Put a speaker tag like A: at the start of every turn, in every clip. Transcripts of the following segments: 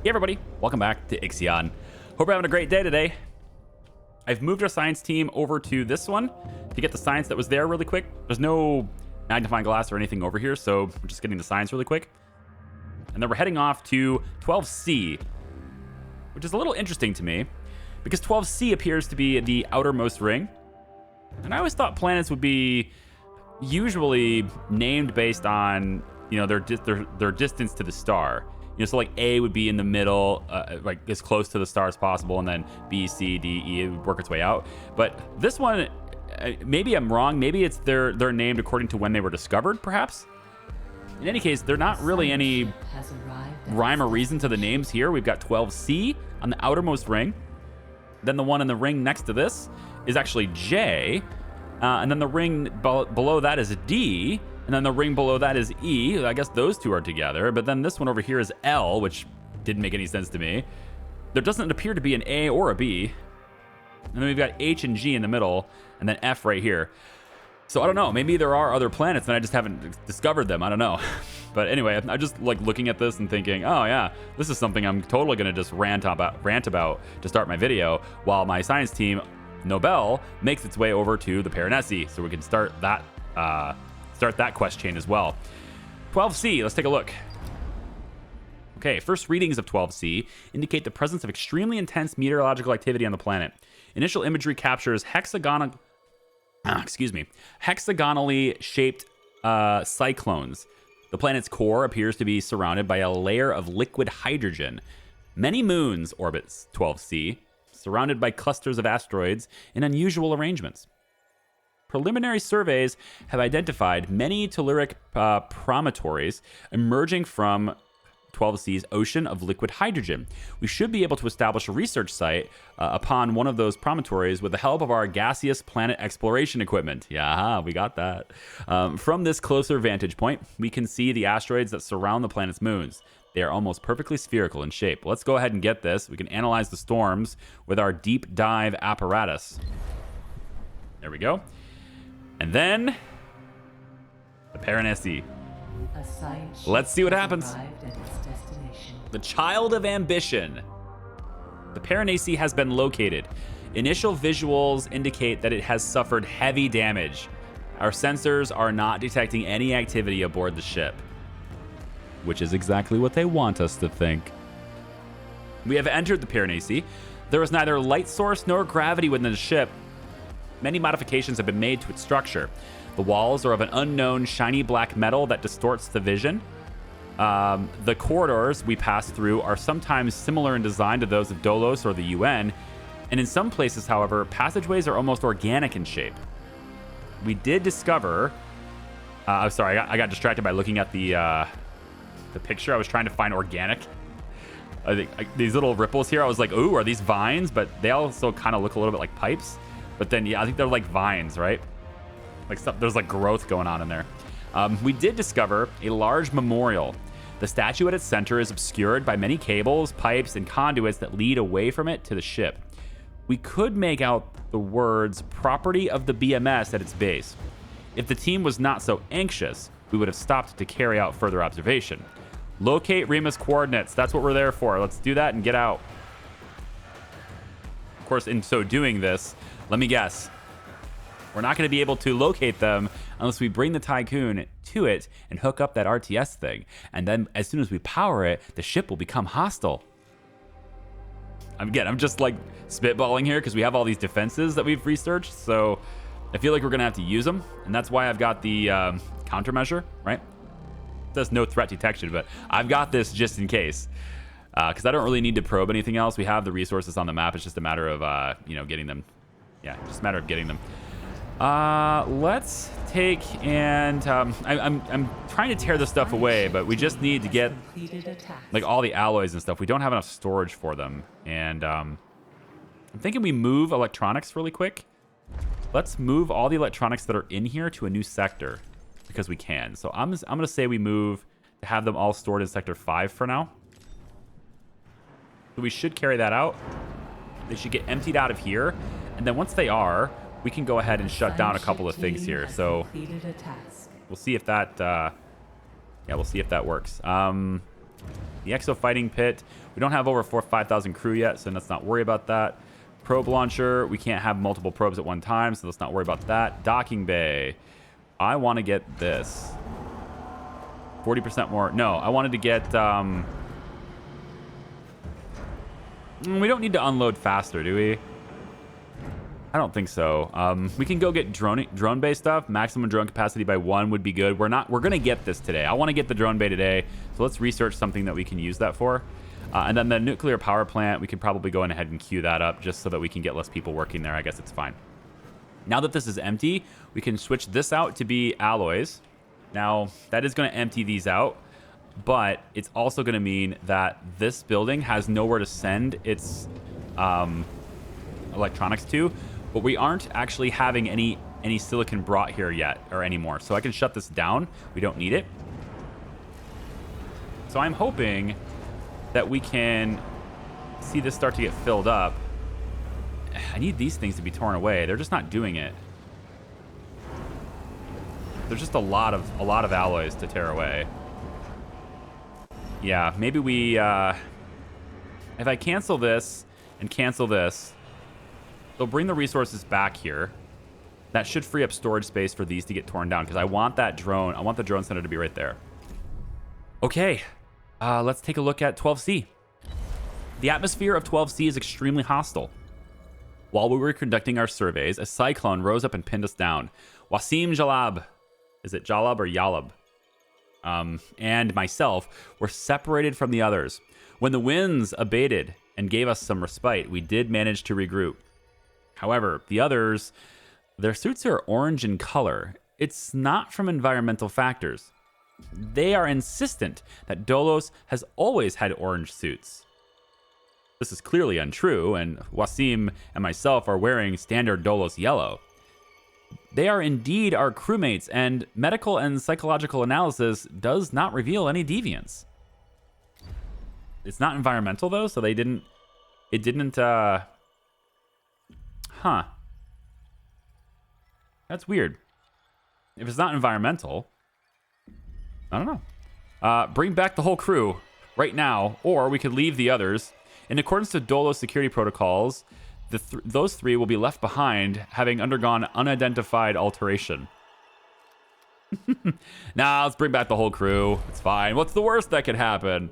A: Hey everybody, welcome back to IXION. Hope you're having a great day today. I've moved our science team over to this one to get the science that was there really quick. There's no magnifying glass or anything over here, so we're just getting the science really quick. And then we're heading off to 12C, which is a little interesting to me because 12C appears to be the outermost ring. And I always thought planets would be usually named based on, you know, their distance to the star. You know, so like A would be in the middle, like as close to the star as possible, and then B, C, D, E, it would work its way out. But this one, maybe I'm wrong. Maybe it's they're named according to when they were discovered, perhaps. In any case, they're not really any rhyme or reason to the names here. We've got 12C on the outermost ring. Then the one in the ring next to this is actually J. And then the ring below that is D. And then the ring below that is E. I guess those two are together. But then this one over here is L, which didn't make any sense to me. There doesn't appear to be an A or a B. And then we've got H and G in the middle, and then F right here. So I don't know. Maybe there are other planets and I just haven't discovered them. I don't know. But anyway, I'm just like looking at this and thinking, oh yeah, this is something I'm totally going to just rant about to start my video while my science team, Nobel, makes its way over to the Paranesi. So we can start that quest chain as well. 12C, let's take a look. Okay, first readings of 12C indicate the presence of extremely intense meteorological activity on the planet. Initial imagery captures hexagonally shaped cyclones. The planet's core appears to be surrounded by a layer of liquid hydrogen. Many moons orbit 12C, surrounded by clusters of asteroids in unusual arrangements. Preliminary surveys have identified many telluric promontories emerging from 12C's ocean of liquid hydrogen. We should be able to establish a research site upon one of those promontories with the help of our gaseous planet exploration equipment. Yeah, we got that. From this closer vantage point, we can see the asteroids that surround the planet's moons. They are almost perfectly spherical in shape. Let's go ahead and get this. We can analyze the storms with our deep dive apparatus. There we go. And then the Paranesi. Let's see what happens. The Child of Ambition. The Paranesi has been located. Initial visuals indicate that it has suffered heavy damage. Our sensors are not detecting any activity aboard the ship, which is exactly what they want us to think. We have entered the Piranesi. There is neither light source nor gravity within the ship. Many modifications have been made to its structure. The walls are of an unknown shiny black metal that distorts the vision. The corridors we pass through are sometimes similar in design to those of Dolos or the UN, and in some places, however, passageways are almost organic in shape. We did discover... I'm sorry, I got distracted by looking at the picture. I was trying to find organic. I think these little ripples here, I was like, ooh, are these vines? But they also kind of look a little bit like pipes. But then, yeah, I think they're like vines, right? Like there's like growth going on in there. We did discover a large memorial. The statue at its center is obscured by many cables, pipes, and conduits that lead away from it to the ship. We could make out the words property of the BMS at its base. If the team was not so anxious, we would have stopped to carry out further observation. Locate Remus coordinates. That's what we're there for. Let's do that and get out. Of course, in so doing this, let me guess. We're not going to be able to locate them unless we bring the Tiqqun to it and hook up that RTS thing. And then as soon as we power it, the ship will become hostile. I'm just like spitballing here because we have all these defenses that we've researched. So I feel like we're going to have to use them. And that's why I've got the countermeasure, right? It says no threat detection, but I've got this just in case. Because I don't really need to probe anything else. We have the resources on the map. It's just a matter of, getting them. Yeah, just a matter of getting them. Let's take and I'm trying to tear this stuff away, but we just need to get like all the alloys and stuff. We don't have enough storage for them, and I'm thinking we move electronics really quick. Let's move all the electronics that are in here to a new sector because we can. So I'm gonna say we move to have them all stored in sector 5 for now. So we should carry that out. They should get emptied out of here, and then once they are, we can go ahead and shut down a couple of things here. So we'll see if that, we'll see if that works. The Exo Fighting Pit. We don't have over 5,000 crew yet, so let's not worry about that. Probe launcher. We can't have multiple probes at one time, so let's not worry about that. Docking bay. I want to get this. 40% more. No, I wanted to get... we don't need to unload faster, do we? I don't think so. We can go get drone bay stuff. Maximum drone capacity by 1 would be good. We're gonna get this today. I want to get the drone bay today, so let's research something that we can use that for. And then the nuclear power plant, we can probably go ahead and queue that up just so that we can get less people working there. I guess it's fine. Now that this is empty, we can switch this out to be alloys. Now that is going to empty these out, but it's also going to mean that this building has nowhere to send its electronics to. But we aren't actually having any silicon brought here yet or anymore. So I can shut this down. We don't need it. So I'm hoping that we can see this start to get filled up. I need these things to be torn away. They're just not doing it. There's just a lot of alloys to tear away. Yeah, maybe we if I cancel this and cancel this, they'll bring the resources back here. That should free up storage space for these to get torn down because I want that drone. I want the drone center to be right there. Okay, let's take a look at 12C. The atmosphere of 12C is extremely hostile. While we were conducting our surveys, a cyclone rose up and pinned us down. Wasim Jalab, is it Jalab or Yalab? And myself were separated from the others. When the winds abated and gave us some respite, we did manage to regroup. However, the others, their suits are orange in color. It's not from environmental factors. They are insistent that Dolos has always had orange suits. This is clearly untrue, and Wasim and myself are wearing standard Dolos yellow. They are indeed our crewmates, and medical and psychological analysis does not reveal any deviance. It's not environmental, though, so it didn't, huh. That's weird. If it's not environmental, I don't know. Bring back the whole crew right now, or we could leave the others. In accordance to Dolos security protocols, those three will be left behind, having undergone unidentified alteration. Nah, let's bring back the whole crew. It's fine. What's the worst that could happen?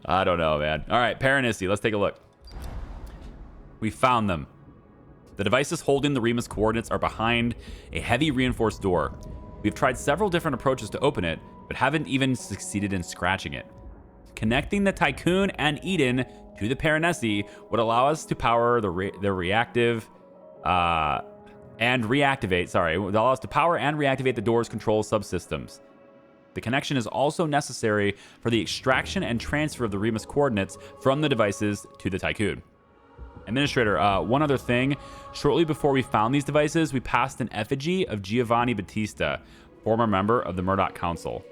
A: I don't know, man. All right, Paranesi, let's take a look. We found them. The devices holding the Remus coordinates are behind a heavy reinforced door. We've tried several different approaches to open it, but haven't even succeeded in scratching it. Connecting the Tiqqun and Eden to the Paranesi would allow us to power the reactive and reactivate. Sorry, would allow us to power and reactivate the door's control subsystems. The connection is also necessary for the extraction and transfer of the Remus coordinates from the devices to the Tiqqun. Administrator, one other thing. Shortly before we found these devices, we passed an effigy of Giovanni Battista, former member of the Murdoch Council.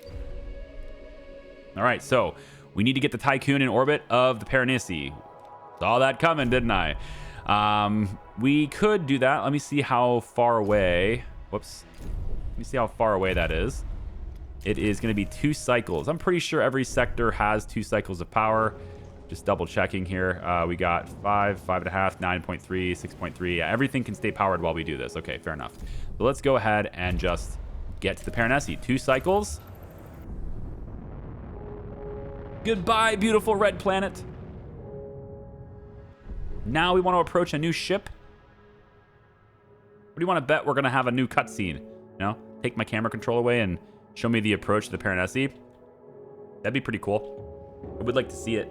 A: All right, so we need to get the Tiqqun in orbit of the Paranesi. Saw that coming, didn't I? We could do that. Let me see how far away. Whoops. Let me see how far away that is. It is going to be 2 cycles. I'm pretty sure every sector has 2 cycles of power. Just double checking here. We got 5, 5.5, 9.3, 6.3. Yeah, everything can stay powered while we do this. Okay, fair enough. So let's go ahead and just get to the Paranesi. 2 cycles. Goodbye, beautiful red planet. Now we want to approach a new ship. What do you want to bet we're going to have a new cutscene? You know, take my camera control away and show me the approach to the Paranesi. That'd be pretty cool. I would like to see it.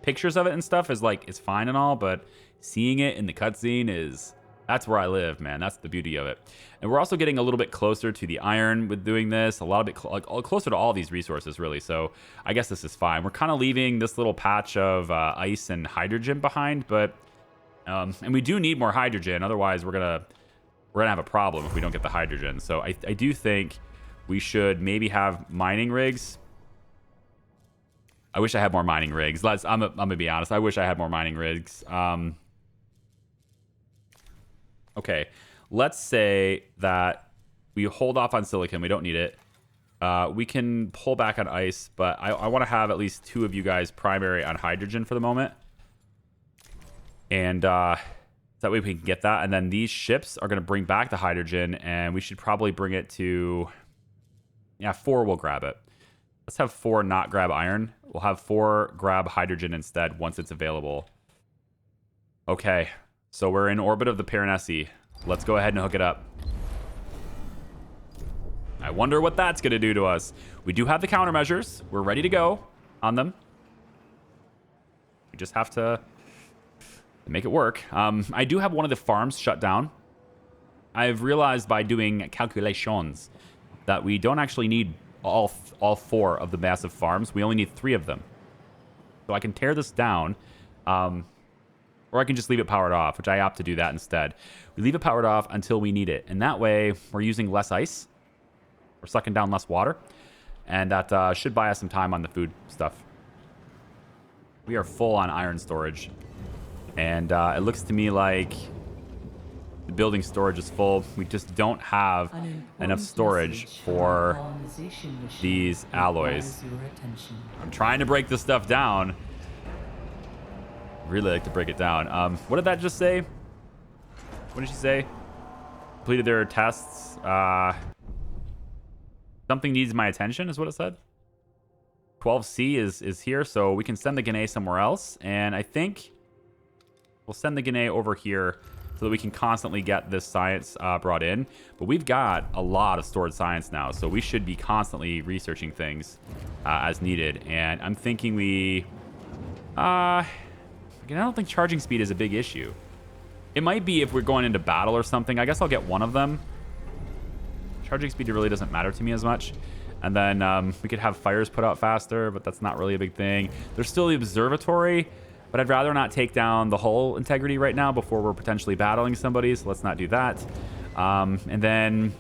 A: Pictures of it and stuff is like, it's fine and all, but seeing it in the cutscene is, that's where I live, man. That's the beauty of it. And we're also getting a little bit closer to the iron with doing this, a lot of it closer to all these resources, really. So I guess this is fine. We're kind of leaving this little patch of ice and hydrogen behind, but and we do need more hydrogen. Otherwise, we're gonna have a problem if we don't get the hydrogen. So I do think we should maybe have mining rigs. I wish I had more mining rigs. I'm gonna be honest. I wish I had more mining rigs. Okay, let's say that we hold off on silicon. We don't need it. We can pull back on ice, but I want to have at least 2 of you guys primary on hydrogen for the moment. And that way we can get that. And then these ships are going to bring back the hydrogen, and we should probably bring it to... Yeah, 4 will grab it. Let's have 4 not grab iron. We'll have 4 grab hydrogen instead once it's available. Okay, so we're in orbit of the Piranesi. Let's go ahead and hook it up. I wonder what that's going to do to us. We do have the countermeasures. We're ready to go on them. We just have to make it work. I do have one of the farms shut down. I've realized by doing calculations that we don't actually need all 4 of the massive farms. We only need 3 of them. So I can tear this down, or I can just leave it powered off, which I opt to do that instead. We leave it powered off until we need it, and that way we're using less ice. We're sucking down less water, and that should buy us some time on the food stuff. We are full on iron storage, and it looks to me like the building storage is full. We just don't have enough storage for these alloys. I'm trying to break this stuff down. Really like to break it down. What did that just say? What did she say? Completed their tests. Something needs my attention is what it said. 12C is here, so we can send the Gane somewhere else. And I think we'll send the Gane over here so that we can constantly get this science brought in. But we've got a lot of stored science now, so we should be constantly researching things as needed. And I'm thinking we... I don't think charging speed is a big issue. It might be if we're going into battle or something. I guess I'll get one of them. Charging speed really doesn't matter to me as much. And then we could have fires put out faster, but that's not really a big thing. There's still the observatory, but I'd rather not take down the hull integrity right now before we're potentially battling somebody, so let's not do that. And then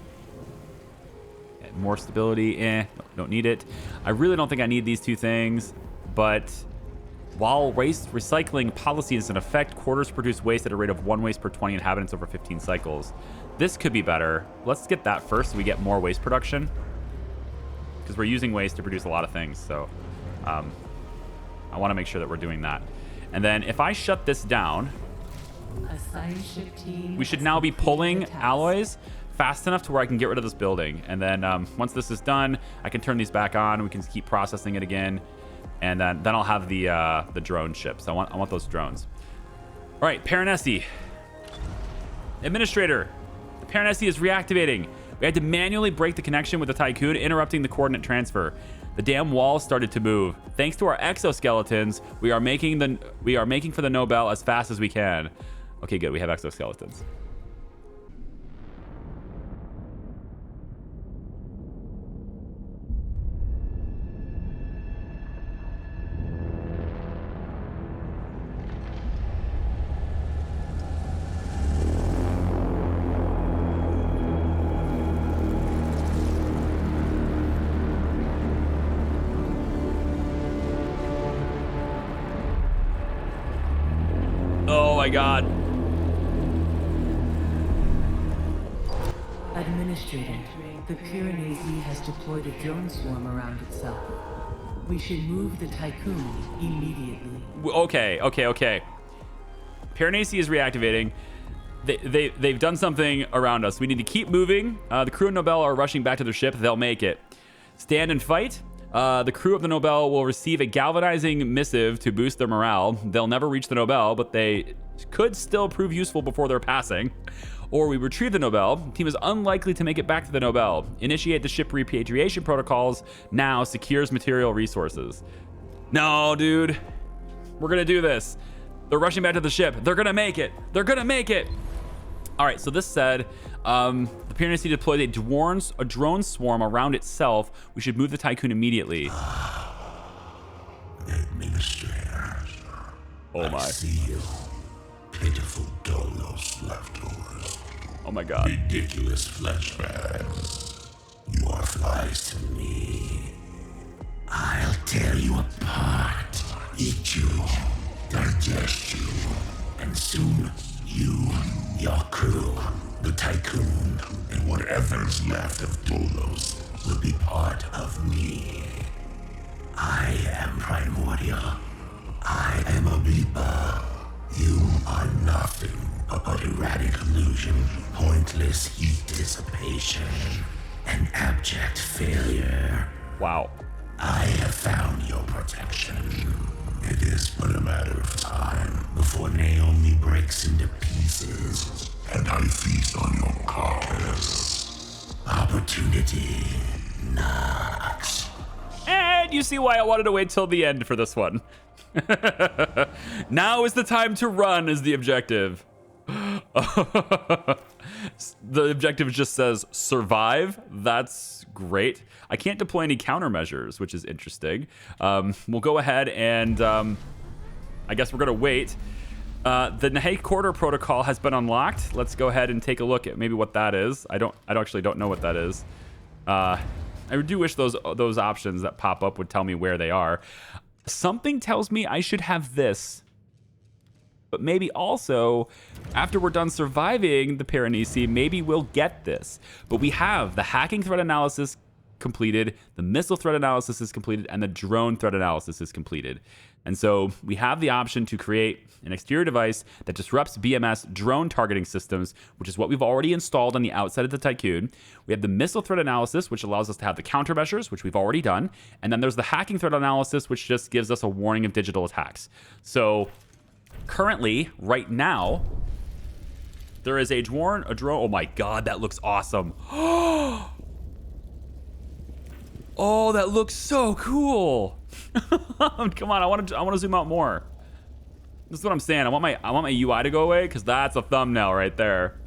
A: more stability, don't need it. I really don't think I need these 2 things, but while waste recycling policy is in effect, quarters produce waste at a rate of 1 waste per 20 inhabitants over 15 cycles. This could be better. Let's get that first so we get more waste production, because we're using waste to produce a lot of things. So I want to make sure that we're doing that. And then if I shut this down, we should now be pulling alloys fast enough to where I can get rid of this building. And then once this is done, I can turn these back on. We can keep processing it again. And then I'll have the drone ships. I want those drones. All right, Paranesi. Administrator. The Paranesi is reactivating. We had to manually break the connection with the Tiqqun, interrupting the coordinate transfer. The damn wall started to move. Thanks to our exoskeletons, we are making for the Nobel as fast as we can. Okay, good. We have exoskeletons. Oh my god.
B: Administrator, the Piranesi has deployed a drone swarm around itself. We should move the Tiqqun immediately.
A: Okay. Piranesi is reactivating. They've done something around us. We need to keep moving. The crew and Nobel are rushing back to their ship. They'll make it. Stand and fight. The crew of the Nobel will receive a galvanizing missive to boost their morale. They'll never reach the Nobel, but they could still prove useful before they're passing. Or we retrieve the Nobel. The team is unlikely to make it back to the Nobel. Initiate the ship repatriation protocols now. Secures material resources. No, dude. We're going to do this. They're rushing back to the ship. They're going to make it. They're going to make it. All right, so this said, the Piranesi deployed a drone swarm around itself. We should move the Tiqqun immediately.
C: Administrator.
A: Oh my.
C: I see you. Pitiful dolos leftovers.
A: Oh my god.
C: Ridiculous flesh bags. You are flies to me. I'll tear you apart, eat you, digest you, and soon you, your crew, the Tiqqun, and whatever's left of Dolos will be part of me. I am primordial. I am a reaper. You are nothing but erratic illusion, pointless heat dissipation, and abject failure.
A: Wow.
C: I have found your protection. It is but a matter of time before Naomi breaks into pieces, and I feast on your carcass. Opportunity knocks.
A: And you see why I wanted to wait till the end for this one. Now is the time to run is the objective. The objective just says survive. That's great. I can't deploy any countermeasures, which is interesting. We'll go ahead and I guess we're going to wait. The Nahai Quarter Protocol has been unlocked. Let's go ahead and take a look at maybe what that is. I actually don't know what that is. I do wish those options that pop up would tell me where they are. Something tells me I should have this. But maybe also, after we're done surviving the Piranesi, maybe we'll get this. But we have the hacking threat analysis completed, the missile threat analysis is completed, and the drone threat analysis is completed. And so we have the option to create an exterior device that disrupts BMS drone targeting systems, which is what we've already installed on the outside of the Tiqqun. We have the missile threat analysis, which allows us to have the countermeasures, which we've already done. And then there's the hacking threat analysis, which just gives us a warning of digital attacks. So currently, right now, there is a drone. Oh my God, that looks awesome. Oh, that looks so cool. Come on, I want to zoom out more. This is what I'm saying. I want my UI to go away because that's a thumbnail right there.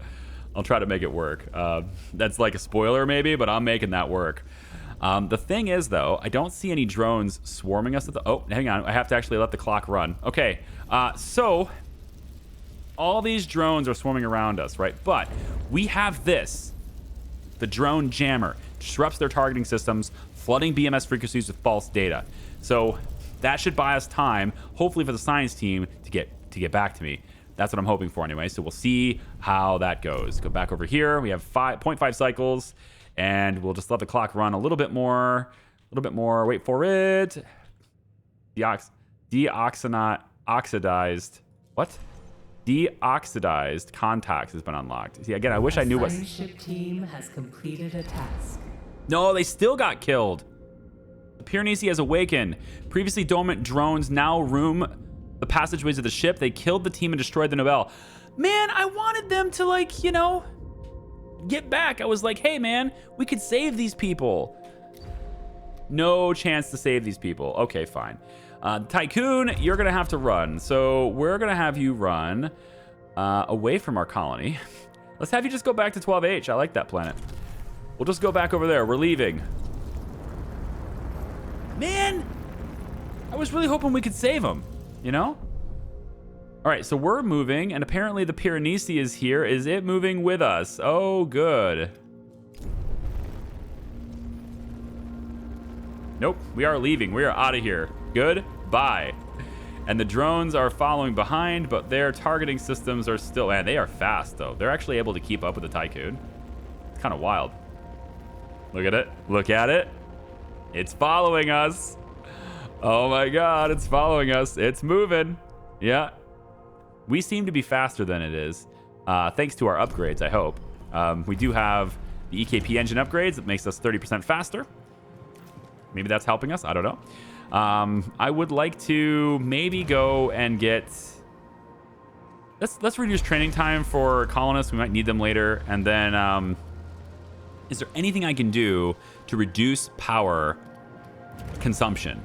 A: I'll try to make it work. That's like a spoiler maybe, but I'm making that work. The thing is though, I don't see any drones swarming us at the... Oh, hang on. I have to actually let the clock run. Okay, so all these drones are swarming around us, right? But we have this. The drone jammer disrupts their targeting systems, flooding BMS frequencies with false data. So that should buy us time, hopefully for the science team to get back to me. That's what I'm hoping for anyway. So we'll see how that goes. Go back over here. We have 0.5 cycles, and we'll just let the clock run a little bit more. Wait for it. Deoxidized. What? Deoxidized contacts has been unlocked. See, again, I wish I knew what...
B: The science ship team has completed a task.
A: No, they still got killed. The Piranesi has awakened. Previously dormant drones now roam the passageways of the ship. They killed the team and destroyed the Nobel. Man, I wanted them to, like, you know, get back. I was like, hey, man, we could save these people. No chance to save these people. Okay, fine. Tiqqun, you're going to have to run. So we're going to have you run away from our colony. Let's have you just go back to 12H. I like that planet. We'll just go back over there. We're leaving. Man, I was really hoping we could save them, you know? All right, so we're moving, and apparently the Piranesi is here. Is it moving with us? Oh, good. Nope, we are leaving. We are out of here. Goodbye. And the drones are following behind, but their targeting systems are still... Man, they are fast, though. They're actually able to keep up with the Tiqqun. It's kind of wild. Look at it. Look at it. It's following us. Oh, my God. It's following us. It's moving. Yeah. We seem to be faster than it is, thanks to our upgrades, I hope. We do have the EKP engine upgrades that makes us 30% faster. Maybe that's helping us. I don't know. I would like to maybe go and get... Let's reduce training time for colonists. We might need them later. And then, is there anything I can do to reduce power consumption?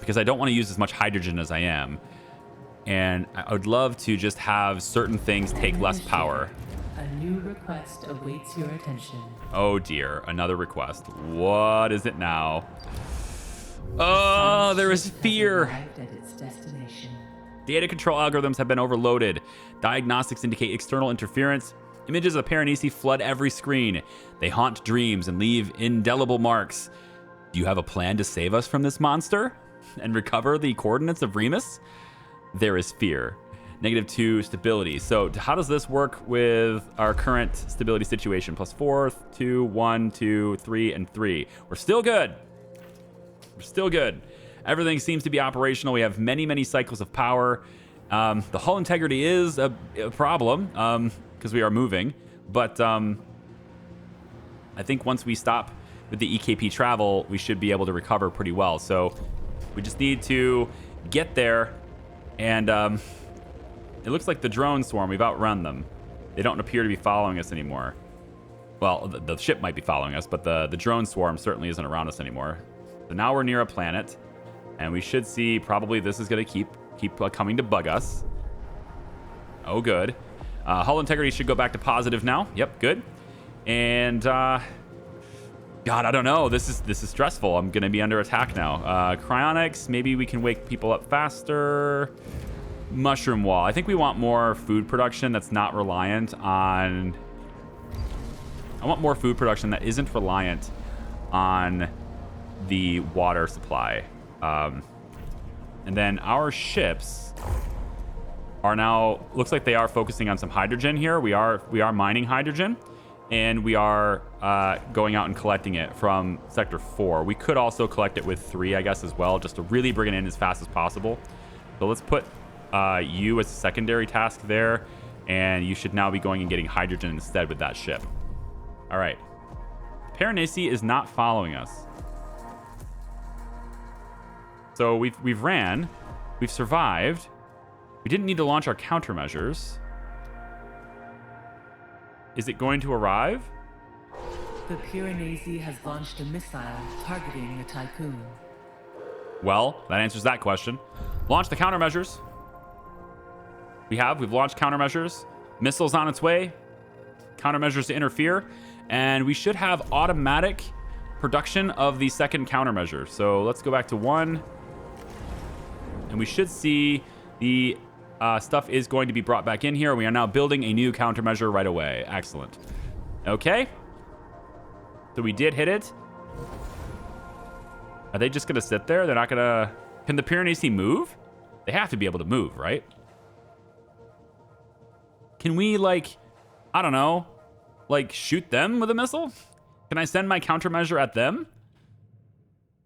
A: Because I don't want to use as much hydrogen as I am. And I would love to just have certain things take less power.
B: A new request awaits your attention.
A: Oh dear, another request. What is it now? Oh, there is fear.
B: Arrived at its destination.
A: Data control algorithms have been overloaded. Diagnostics indicate external interference. Images of Paranesi flood every screen. They haunt dreams and leave indelible marks. Do you have a plan to save us from this monster and recover the coordinates of Remus? There is fear. -2 stability. So how does this work with our current stability situation? +4, 2, 1, 2, 3, and 3. We're still good. We're still good. Everything seems to be operational. We have many, many cycles of power. The hull integrity is a problem because we are moving. But I think once we stop with the EKP travel, we should be able to recover pretty well. So we just need to get there. And it looks like the drone swarm, we've outrun them. They don't appear to be following us anymore. Well, the ship might be following us, but the drone swarm certainly isn't around us anymore. So now we're near a planet. And we should see probably this is going to keep coming to bug us. Oh, good. Hull integrity should go back to positive now. Yep, good. And God, I don't know. This is stressful. I'm going to be under attack now. Cryonics, maybe we can wake people up faster. Mushroom wall. I think we want more food production that's not reliant on... I want more food production that isn't reliant on the water supply. And then our ships are now, looks like they are focusing on some hydrogen here. We are mining hydrogen, and we are going out and collecting it from sector 4. We could also collect it with 3, I guess, as well, just to really bring it in as fast as possible. So let's put you as a secondary task there, and you should now be going and getting hydrogen instead with that ship. All right. Paranesi is not following us. So we've ran, we've survived. We didn't need to launch our countermeasures. Is it going to arrive?
B: The Piranesi has launched a missile targeting the Tiqqun.
A: Well, that answers that question. Launch the countermeasures. We've launched countermeasures. Missiles on its way. Countermeasures to interfere. And we should have automatic production of the second countermeasure. So let's go back to 1. And we should see the stuff is going to be brought back in here. We are now building a new countermeasure right away. Excellent. Okay. So we did hit it. Are they just going to sit there? They're not going to... Can the Piranesi move? They have to be able to move, right? Can we, like... I don't know. Like, shoot them with a missile? Can I send my countermeasure at them?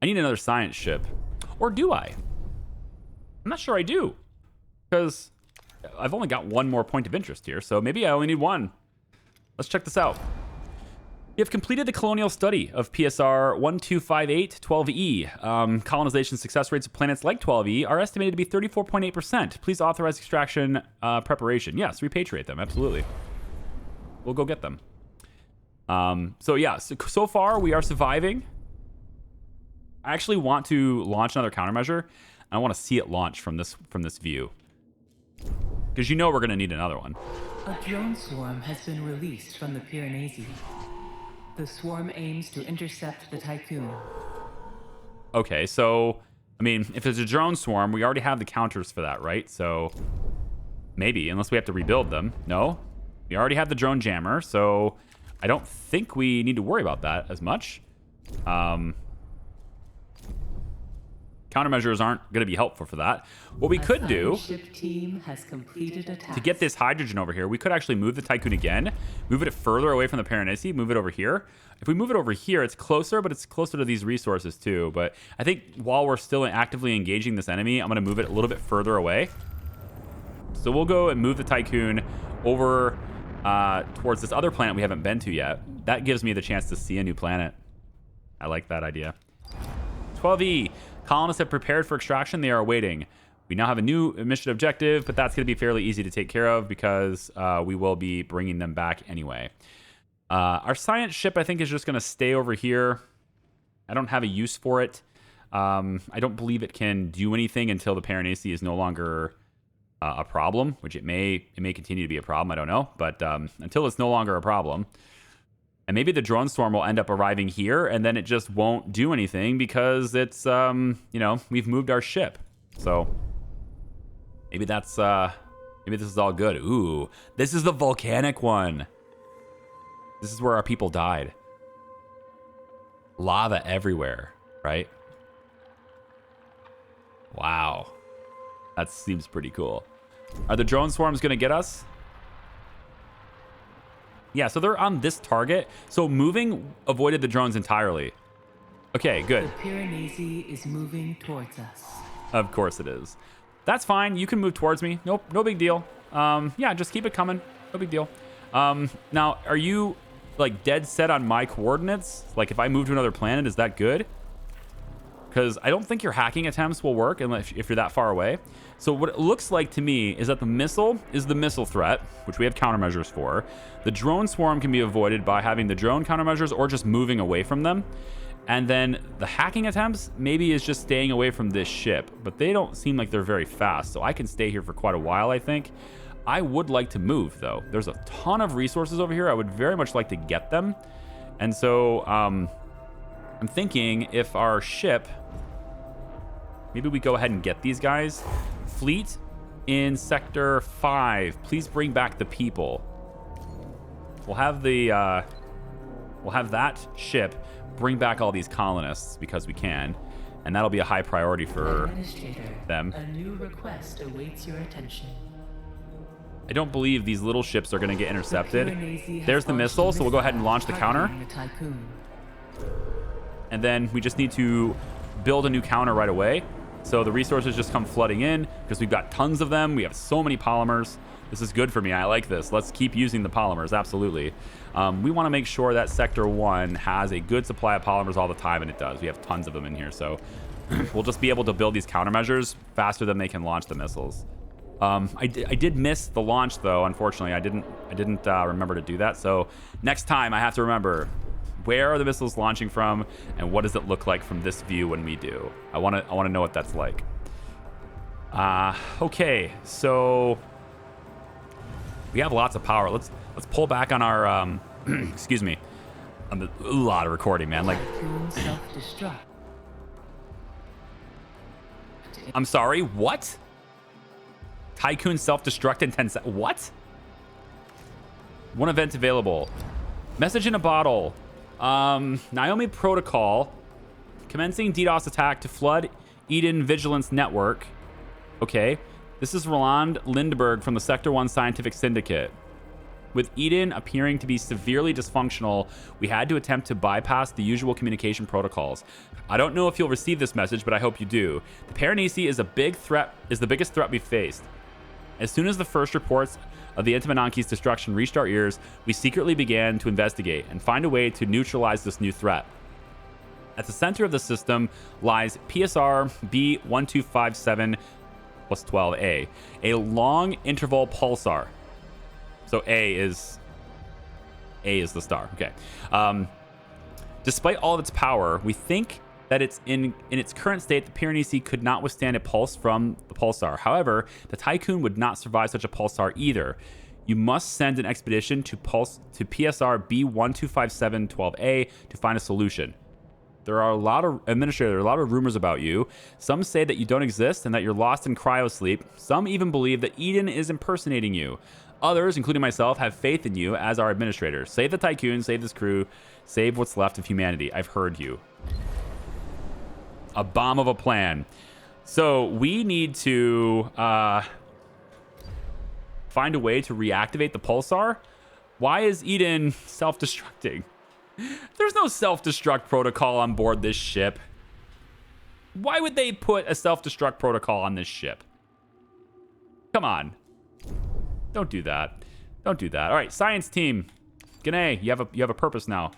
A: I need another science ship. Or do I? I'm not sure I do. Because I've only got 1 more point of interest here, so maybe I only need 1. Let's check this out. We have completed the colonial study of PSR 1258-12E. Colonization success rates of planets like 12E are estimated to be 34.8%. Please authorize extraction preparation. Yes, repatriate them. Absolutely. We'll go get them. So yeah, so far we are surviving. I actually want to launch another countermeasure. I want to see it launch from this view. Because you know we're going to need another one.
B: A drone swarm has been released from the Piranesi. The swarm aims to intercept the Tiqqun.
A: Okay, so, I mean, if it's a drone swarm, we already have the counters for that, right? So, maybe, unless we have to rebuild them. No, we already have the drone jammer, so I don't think we need to worry about that as much. Countermeasures aren't going to be helpful for that. What we could do
B: ship team has completed a task.
A: to get this hydrogen over here, we could actually move the Tiqqun again, move it further away from the Paranesi, move it over here. If we move it over here, it's closer, but it's closer to these resources too. But I think while we're still actively engaging this enemy, I'm going to move it a little bit further away. So we'll go and move the Tiqqun over towards this other planet we haven't been to yet. That gives me the chance to see a new planet. I like that idea. 12E. Colonists have prepared for extraction. They are awaiting. We now have a new mission objective, but that's going to be fairly easy to take care of because we will be bringing them back anyway. Our science ship, I think, is just going to stay over here. I don't have a use for it. I don't believe it can do anything until the Paranesi is no longer a problem, which it may continue to be a problem. I don't know. But until it's no longer a problem. And maybe the drone swarm will end up arriving here, and then it just won't do anything because it's, you know, we've moved our ship. So maybe that's, maybe this is all good. Ooh, this is the volcanic one. This is where our people died. Lava everywhere, right? Wow. That seems pretty cool. Are the drone swarms going to get us? Yeah, so they're on this target. So moving avoided the drones entirely. Okay, good.
B: The Piranesi is moving towards us.
A: Of course it is. That's fine. You can move towards me. Nope, no big deal. Yeah, just keep it coming. No big deal. Now, are you like dead set on my coordinates? Like if I move to another planet, is that good? Because I don't think your hacking attempts will work unless if you're that far away. So what it looks like to me is that the missile is the missile threat, which we have countermeasures for. The drone swarm can be avoided by having the drone countermeasures or just moving away from them. And then the hacking attempts maybe is just staying away from this ship, but they don't seem like they're very fast. So I can stay here for quite a while, I think. I would like to move though. There's a ton of resources over here. I would very much like to get them. And so I'm thinking if our ship, maybe we go ahead and get these guys. Fleet in Sector 5, please bring back the people. We'll have the, we'll have that ship bring back all these colonists because we can, and that'll be a high priority for them.
B: A new request awaits your attention.
A: I don't believe these little ships are going to get intercepted. There's the missile, so we'll go ahead and launch the counter. And then we just need to build a new counter right away. So the resources just come flooding in because we've got tons of them. We have so many polymers. This is good for me. I like this. Let's keep using the polymers. Absolutely. We want to make sure that Sector 1 has a good supply of polymers all the time, and it does. We have tons of them in here. So we'll just be able to build these countermeasures faster than they can launch the missiles. I did miss the launch, though, unfortunately. I didn't remember to do that. So next time I have to remember, where are the missiles launching from, and what does it look like from this view when we do? I want to know what that's like. Okay, so we have lots of power. Let's pull back on our excuse me. A lot of recording, man. Like, I'm sorry. What? Tiqqun self-destruct in 10 seconds. What? One event available. Message in a bottle. Naomi Protocol. Commencing DDoS attack to flood Eden Vigilance Network. Okay. This is Roland Lindbergh from the Sector 1 Scientific Syndicate. With Eden appearing to be severely dysfunctional, we had to attempt to bypass the usual communication protocols. I don't know if you'll receive this message, but I hope you do. The Paranesi is the biggest threat we've faced. As soon as the first reports of the Intimananki's destruction reached our ears, we secretly began to investigate and find a way to neutralize this new threat. At the center of the system lies PSR B1257 plus 12A, a long interval pulsar. So A is the star. Okay. Despite all of its power, we think that it's in its current state, the Piranesi could not withstand a pulse from the Pulsar. However, the Tiqqun would not survive such a Pulsar either. You must send an expedition to PSR B1257-12A to find a solution. There are a lot of rumors about you. Some say that you don't exist and that you're lost in cryosleep. Some even believe that Eden is impersonating you. Others, including myself, have faith in you as our administrator. Save the Tiqqun, save this crew, save what's left of humanity. I've heard you. A bomb of a plan. So we need to find a way to reactivate the Pulsar. Why is Eden self-destructing? There's no self-destruct protocol on board this ship. Why would they put a self-destruct protocol on this ship? Come on. Don't do that. Don't do that. All right, science team. G'nay, you have a purpose now.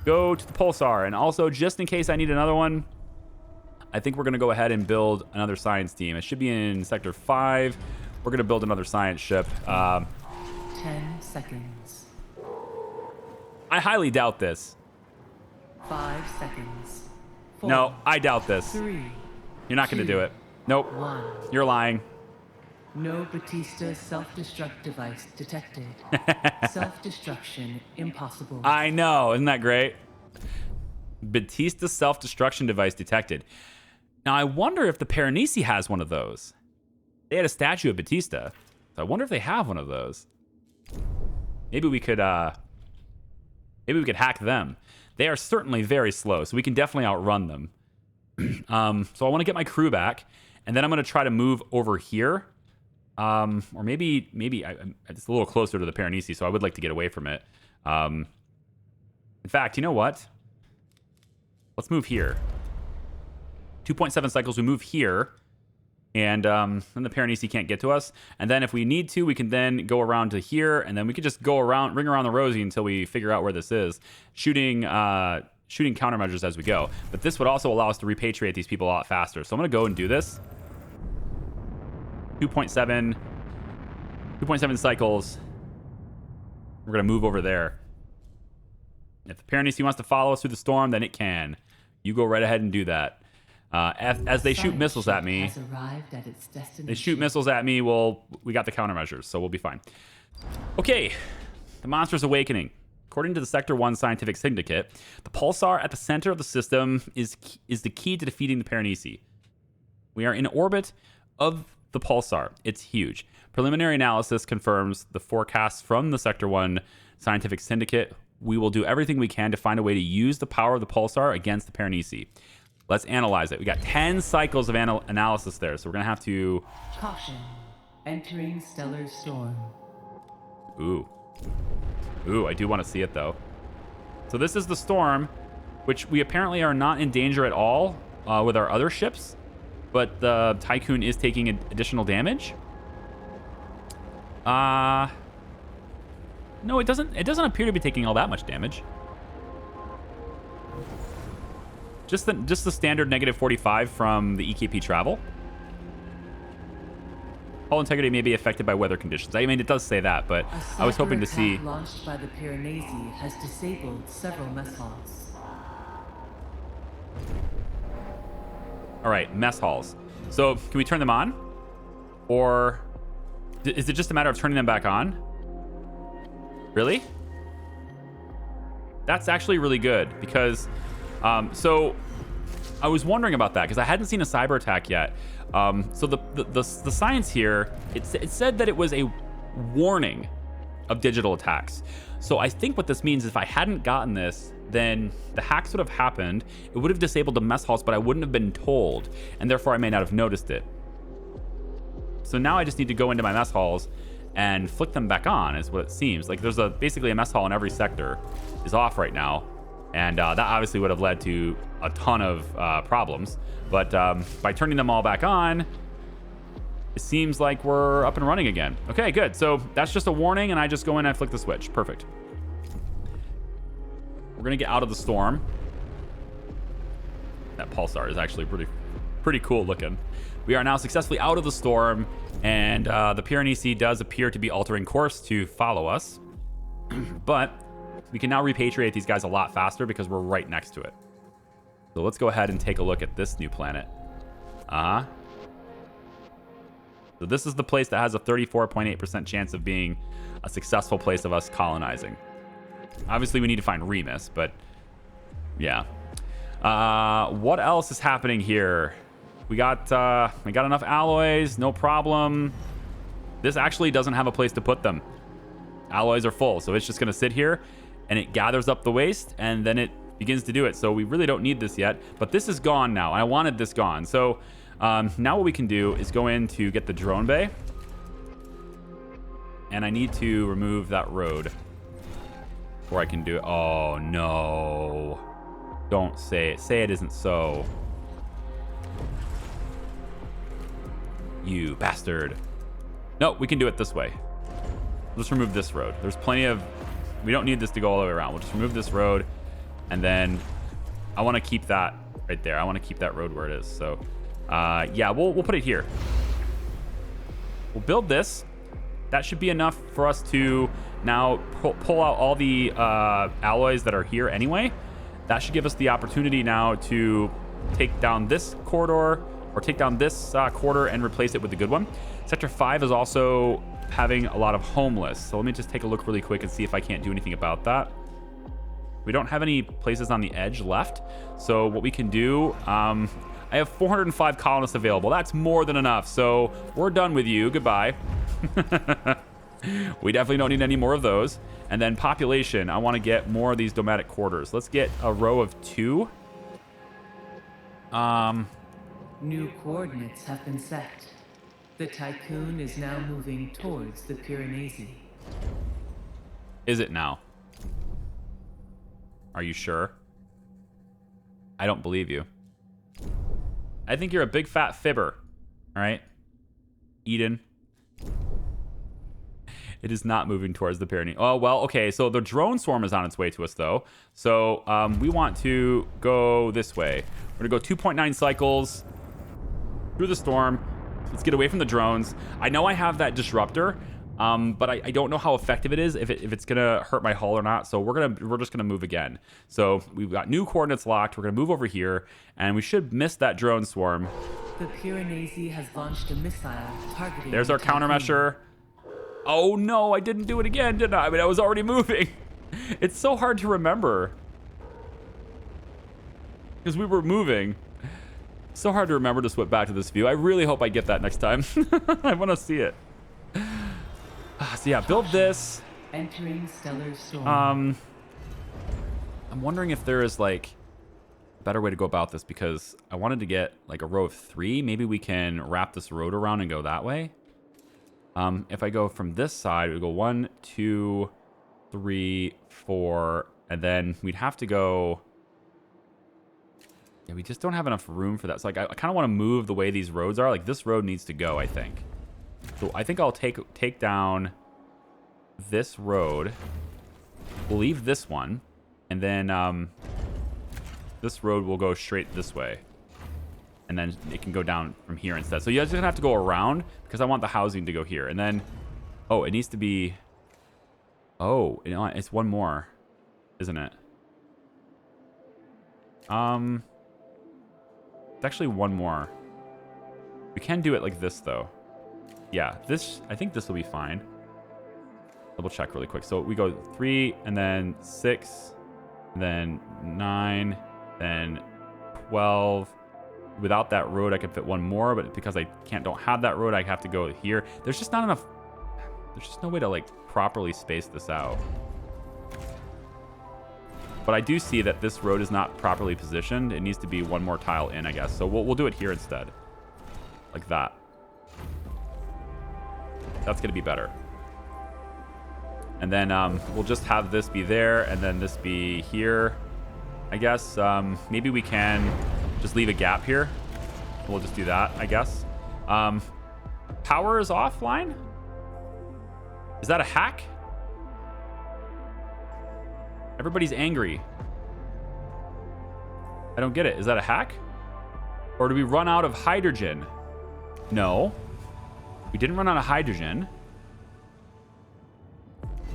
A: Go to the Pulsar, and also just in case I need another one, I think we're gonna go ahead and build another science team. It should be in Sector 5. We're gonna build another science ship.
B: 10 seconds.
A: I highly doubt this.
B: 5 seconds. 4,
A: No, I doubt this.
B: 3,
A: You're not gonna
B: 2,
A: do it. Nope.
B: 1.
A: You're lying.
B: No Batista self-destruct device detected. Self-destruction impossible.
A: I know, isn't that great? Batista self-destruction device detected. Now, I wonder if the Paranesi has one of those. They had a statue of Batista. So I wonder if they have one of those. Maybe we could hack them. They are certainly very slow, so we can definitely outrun them. So I want to get my crew back, and then I'm going to try to move over here. Or maybe it's a little closer to the Paranesi, so I would like to get away from it. In fact, you know what? Let's move here. 2.7 cycles, we move here. And then the Paranesi can't get to us. And then if we need to, we can then go around to here. And then we could just go around, ring around the rosy until we figure out where this is. Shooting countermeasures as we go. But this would also allow us to repatriate these people a lot faster. So I'm going to go and do this. 2.7 cycles. We're going to move over there. If the Paranesi wants to follow us through the storm, then it can. You go right ahead and do that. As they shoot missiles at me, well, we got the countermeasures, so we'll be fine. Okay, the monster's awakening. According to the Sector 1 Scientific Syndicate, the Pulsar at the center of the system is the key to defeating the Paranesi. We are in orbit of the Pulsar. It's huge. Preliminary analysis confirms the forecasts from the Sector 1 Scientific Syndicate. We will do everything we can to find a way to use the power of the Pulsar against the Paranesi. Let's analyze it. We got 10 cycles of analysis there, so we're going to have to...
B: Caution. Entering stellar storm.
A: Ooh, I do want to see it, though. So this is the storm, which we apparently are not in danger at all with our other ships, but the Tiqqun is taking additional damage. No, it doesn't appear to be taking all that much damage. Just the standard -45 from the EKP travel. Hull integrity may be affected by weather conditions. I mean, it does say that, but I was hoping to see...
B: launched by the Piranesi has disabled several mess halls.
A: All right, mess halls. So can we turn them on? Or is it just a matter of turning them back on? Really? That's actually really good because... so I was wondering about that because I hadn't seen a cyber attack yet. So the science here, it said that it was a warning of digital attacks. So I think what this means is if I hadn't gotten this, then the hacks would have happened. It would have disabled the mess halls, but I wouldn't have been told, and therefore I may not have noticed it. So now I just need to go into my mess halls and flick them back on, is what it seems. Like there's basically a mess hall in every sector is off right now. And that obviously would have led to a ton of problems. But by turning them all back on, it seems like we're up and running again. Okay, good. So that's just a warning, and I just go in and flick the switch. Perfect. We're going to get out of the storm. That Pulsar is actually pretty cool looking. We are now successfully out of the storm, and the Piranesi does appear to be altering course to follow us. But... we can now repatriate these guys a lot faster because we're right next to it. So let's go ahead and take a look at this new planet. So this is the place that has a 34.8% chance of being a successful place of us colonizing. Obviously, we need to find Remus, but yeah. What else is happening here? We got enough alloys, no problem. This actually doesn't have a place to put them. Alloys are full, so it's just going to sit here. And it gathers up the waste, and then it begins to do it. So we really don't need this yet. But this is gone now. I wanted this gone. So now what we can do is go in to get the drone bay. And I need to remove that road. Before I can do it. Oh, no. Don't say it. Say it isn't so. You bastard. No, we can do it this way. Let's remove this road. There's plenty of... we don't need this to go all the way around. We'll just remove this road, and then I want to keep that right there. I want to keep that road where it is. So, yeah, we'll put it here. We'll build this. That should be enough for us to now pull out all the alloys that are here anyway. That should give us the opportunity now to take down this corridor, or take down this quarter and replace it with the good one. Sector 5 is also having a lot of homeless. So let me just take a look really quick and see if I can't do anything about that. We don't have any places on the edge left. So what we can do, I have 405 colonists available. That's more than enough. So we're done with you. Goodbye. We definitely don't need any more of those. And then population, I want to get more of these nomadic quarters. Let's get a row of 2.
B: New coordinates have been set. The Tiqqun is now moving towards the Piranesi.
A: Is it now? Are you sure? I don't believe you. I think you're a big fat fibber. All right, Eden. It is not moving towards the Pyrenees. Oh, well, okay. So the drone swarm is on its way to us, though. So we want to go this way. We're going to go 2.9 cycles through the storm. Let's get away from the drones. I know I have that disruptor, but I don't know how effective it is, if it's going to hurt my hull or not. So we're just going to move again. So we've got new coordinates locked. We're going to move over here, and we should miss that drone swarm.
B: The Piranesi has launched a missile targeting.
A: There's our countermeasure. Oh no, I didn't do it again, did I? I mean, I was already moving. It's so hard to remember. Because we were moving. So hard to remember to switch back to this view. I really hope I get that next time. I want to see it. So yeah, build this.
B: Entering stellar storm.
A: I'm wondering if there is like a better way to go about this, because I wanted to get like a row of 3. Maybe we can wrap this road around and go that way. If I go from this side, we go 1, 2, 3, 4, and then we'd have to go. Yeah, we just don't have enough room for that. So like, I kind of want to move the way these roads are. Like this road needs to go, I think. So I think I'll take down this road. We'll leave this one, and then this road will go straight this way. And then it can go down from here instead. So you guys are gonna have to go around, because I want the housing to go here. And then, oh, it needs to be. Oh, you know, it's one more, isn't it? It's actually one more. We can do it like this though. Yeah, this. I think this will be fine. Double check really quick. So we go 3, and then 6, and then 9, then 12. Without that road, I could fit one more, but because I don't have that road, I have to go here. There's just not enough. There's just no way to like properly space this out. But I do see that this road is not properly positioned. It needs to be one more tile in, I guess. So we'll do it here instead, like that. That's gonna be better. And then we'll just have this be there, and then this be here, I guess. Maybe we can just leave a gap here. We'll just do that, I guess. Power is offline? Is that a hack? Everybody's angry. I don't get it. Is that a hack? Or do we run out of hydrogen? No. We didn't run out of hydrogen.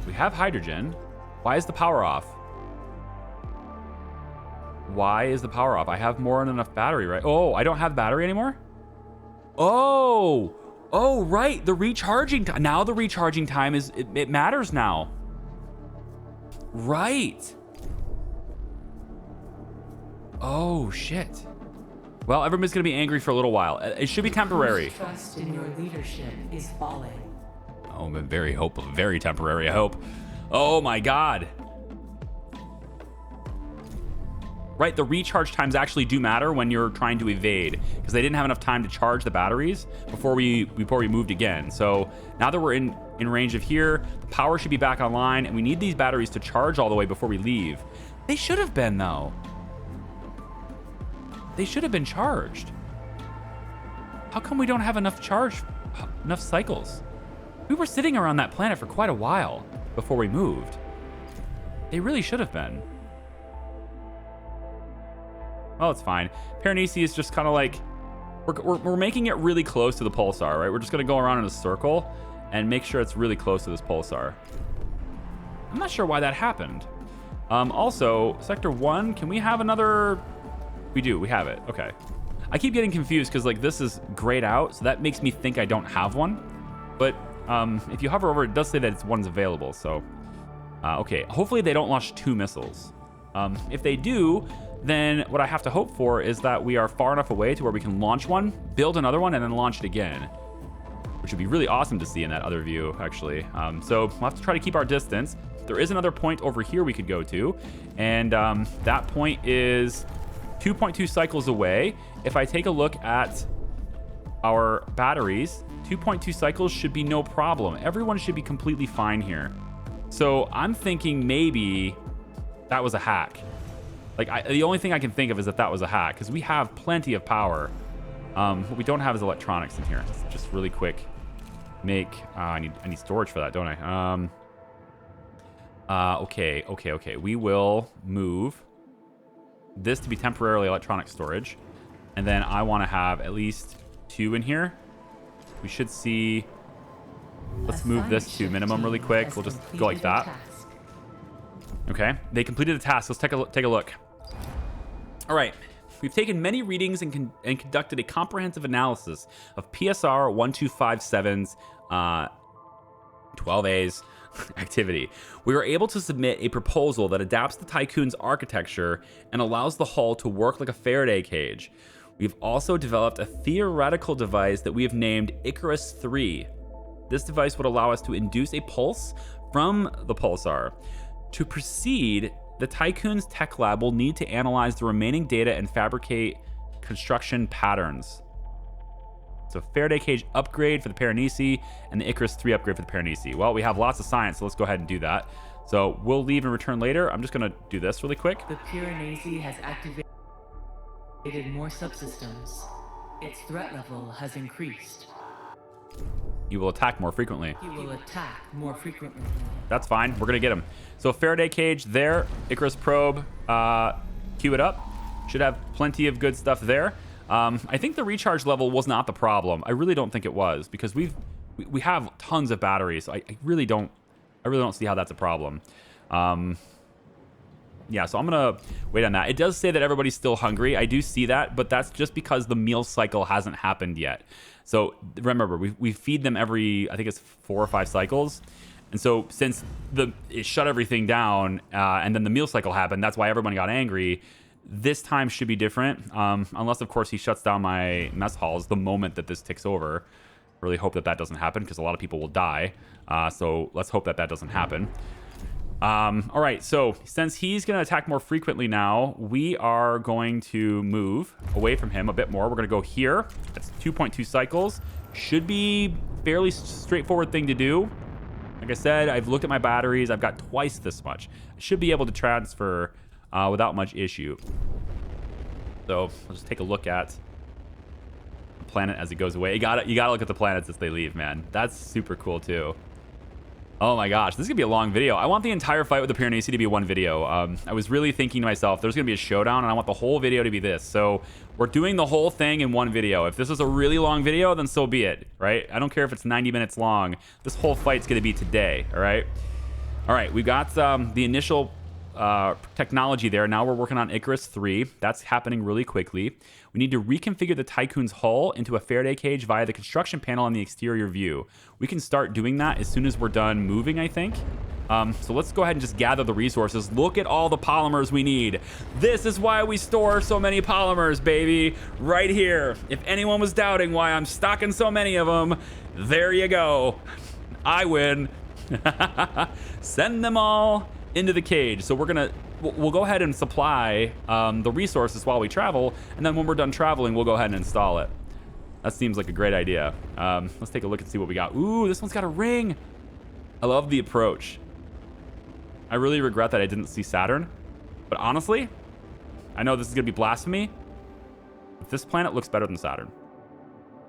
A: We have hydrogen. Why is the power off? Why is the power off? I have more than enough battery, right? Oh, I don't have battery anymore? Oh, right. The recharging time. Now the recharging time is, it matters now. Right. Oh, shit. Well, everybody's going to be angry for a little while. It should be temporary.
B: Trust in your leadership is falling.
A: Oh, I'm very temporary, I hope. Oh my God. Right, the recharge times actually do matter when you're trying to evade, because they didn't have enough time to charge the batteries before we moved again. So now that we're in range of here, the power should be back online, and we need these batteries to charge all the way before we leave. They should have been, though. They should have been charged. How come we don't have enough cycles? We were sitting around that planet for quite a while before we moved. They really should have been. Oh, it's fine. Paranesi is just kind of like, we're making it really close to the Pulsar, right? We're just going to go around in a circle and make sure it's really close to this Pulsar. I'm not sure why that happened. Also, Sector 1, can we have another? We do, we have it. Okay. I keep getting confused because like this is grayed out, so that makes me think I don't have one. But if you hover over, it does say that one's available, so. Okay, hopefully they don't launch 2 missiles. If they do, then what I have to hope for is that we are far enough away to where we can launch one, build another one, and then launch it again, which would be really awesome to see in that other view, actually. So we'll have to try to keep our distance. There is another point over here we could go to, and that point is 2.2 cycles away. If I take a look at our batteries. 2.2 cycles should be no problem. Everyone should be completely fine here. So I'm thinking maybe that was a hack. Like, the only thing I can think of is that was a hack, because we have plenty of power. What we don't have is electronics in here. Just really quick. I need storage for that, don't I? Okay. We will move this to be temporarily electronic storage. And then I want to have at least 2 in here. We should see... Let's move this to minimum really quick. We'll just go like that. Okay. They completed the task. Let's take a look. All right. We've taken many readings and conducted a comprehensive analysis of PSR 1257's 12A's activity. We were able to submit a proposal that adapts the Tiqqun's architecture and allows the hull to work like a Faraday cage. We've also developed a theoretical device that we have named Icarus 3. This device would allow us to induce a pulse from the Pulsar. To proceed, the Tiqqun's tech lab will need to analyze the remaining data and fabricate construction patterns. So Faraday cage upgrade for the Paranesi and the Icarus 3 upgrade for the Paranesi. Well, we have lots of science, so let's go ahead and do that. So we'll leave and return later. I'm just going to do this really quick.
B: The Piranesi has activated more subsystems. Its threat level has increased.
A: You will attack more frequently.
B: He will attack more frequently.
A: That's fine. We're going to get him. So Faraday cage there. Icarus probe. Queue it up. Should have plenty of good stuff there. I think the recharge level was not the problem. I really don't think it was, because we have tons of batteries. I really don't see how that's a problem. Yeah, so I'm gonna wait on that. It does say that everybody's still hungry. I do see that, but that's just because the meal cycle hasn't happened yet. So remember, we feed them every, I think it's 4 or 5 cycles. And so since it shut everything down, and then the meal cycle happened, that's why everyone got angry. This time should be different, unless, of course, he shuts down my mess halls the moment that this ticks over. Really hope that doesn't happen, because a lot of people will die. So let's hope that doesn't happen. All right, so since he's going to attack more frequently now, we are going to move away from him a bit more. We're going to go here. That's 2.2 cycles. Should be fairly straightforward thing to do. Like I said, I've looked at my batteries. I've got twice this much. I should be able to transfer without much issue. So let's just take a look at the planet as it goes away. You gotta look at the planets as they leave, man. That's super cool too. Oh my gosh, this is gonna be a long video. I want the entire fight with the Piranesi to be one video. I was really thinking to myself, there's gonna be a showdown and I want the whole video to be this. So we're doing the whole thing in one video. If this is a really long video, then so be it, right? I don't care if it's 90 minutes long. This whole fight's gonna be today, all right? All right, we've got the initial technology there. Now we're working on Icarus 3. That's happening really quickly. We need to reconfigure the Tiqqun's hull into a Faraday cage via the construction panel on the exterior view. We can start doing that as soon as we're done moving, I think. So let's go ahead and just gather the resources. Look at all the polymers we need. This is why we store so many polymers, baby. Right here. If anyone was doubting why I'm stocking so many of them, there you go. I win. Send them all into the cage. So we'll go ahead and supply the resources while we travel, and then when we're done traveling, we'll go ahead and install it. That seems like a great idea. Let's take a look and see what we got. Ooh, this one's got a ring. I love the approach. I really regret that I didn't see Saturn, but honestly, I know this is gonna be blasphemy, but this planet looks better than Saturn.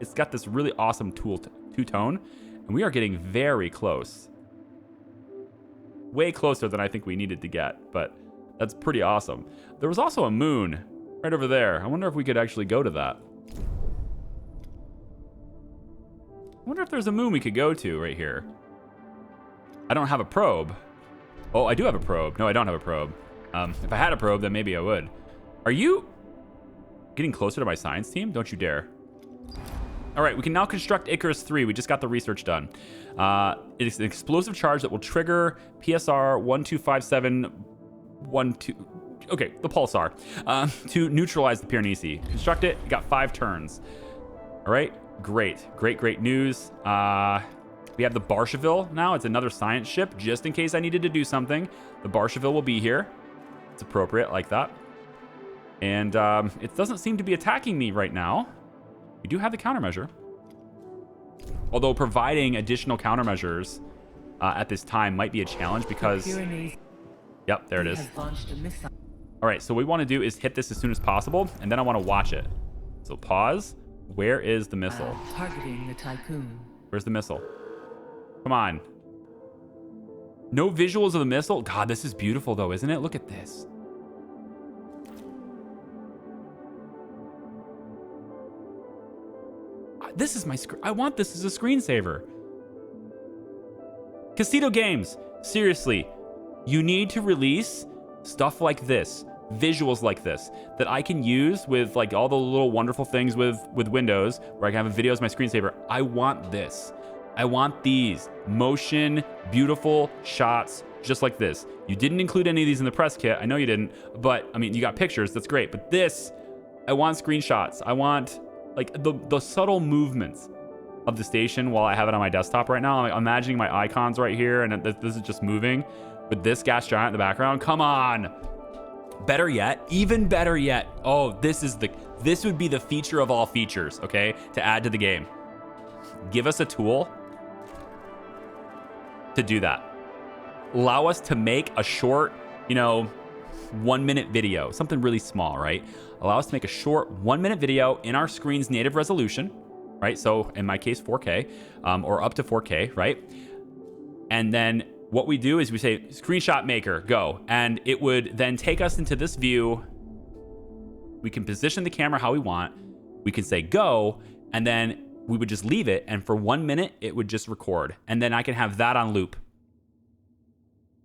A: It's got this really awesome two-tone, and we are getting very close. Way closer than I think we needed to get, but that's pretty awesome. There was also a moon right over there. I wonder if we could actually go to that. I wonder if there's a moon we could go to right here. I don't have a probe. Oh, I do have a probe. No, I don't have a probe. If I had a probe, then maybe I would. Are you getting closer to my science team? Don't you dare. All right, we can now construct Icarus 3. We just got the research done. It is an explosive charge that will trigger PSR 125712. Okay, the Pulsar to neutralize the Piranesi. Construct it. You got 5 turns. All right, great news. We have the Barsheville now. It's another science ship, just in case I needed to do something. The Barsheville will be here. It's appropriate like that. And it doesn't seem to be attacking me right now. We do have the countermeasure. Although providing additional countermeasures at this time might be a challenge because... Yep, there it is. All right, so what we want to do is hit this as soon as possible, and then I want to watch it. So pause. Where is the missile?
B: Targeting the Tiqqun.
A: Where's the missile? Come on. No visuals of the missile? God, this is beautiful though, isn't it? Look at this. This is my screen. I want this as a screensaver. Casito Games, seriously, you need to release stuff like this, visuals like this, that I can use with like all the little wonderful things with Windows, where I can have a video as my screensaver. I want this. I want these motion, beautiful shots just like this. You didn't include any of these in the press kit. I know you didn't, but I mean, you got pictures. That's great. But this, I want screenshots. I want like the subtle movements of the station while I have it on my desktop right now. I'm like, imagining my icons right here, and this is just moving with this gas giant in the background. Come on. Better yet, even better yet. Oh, this would be the feature of all features, okay? To add to the game. Give us a tool to do that. Allow us to make a short, 1-minute video, something really small, right? Allow us to make a short 1-minute video in our screen's native resolution, right? So in my case, 4K, or up to 4K, right? And then what we do is we say, screenshot maker, go. And it would then take us into this view. We can position the camera how we want. We can say go, and then we would just leave it. And for 1 minute, it would just record. And then I can have that on loop.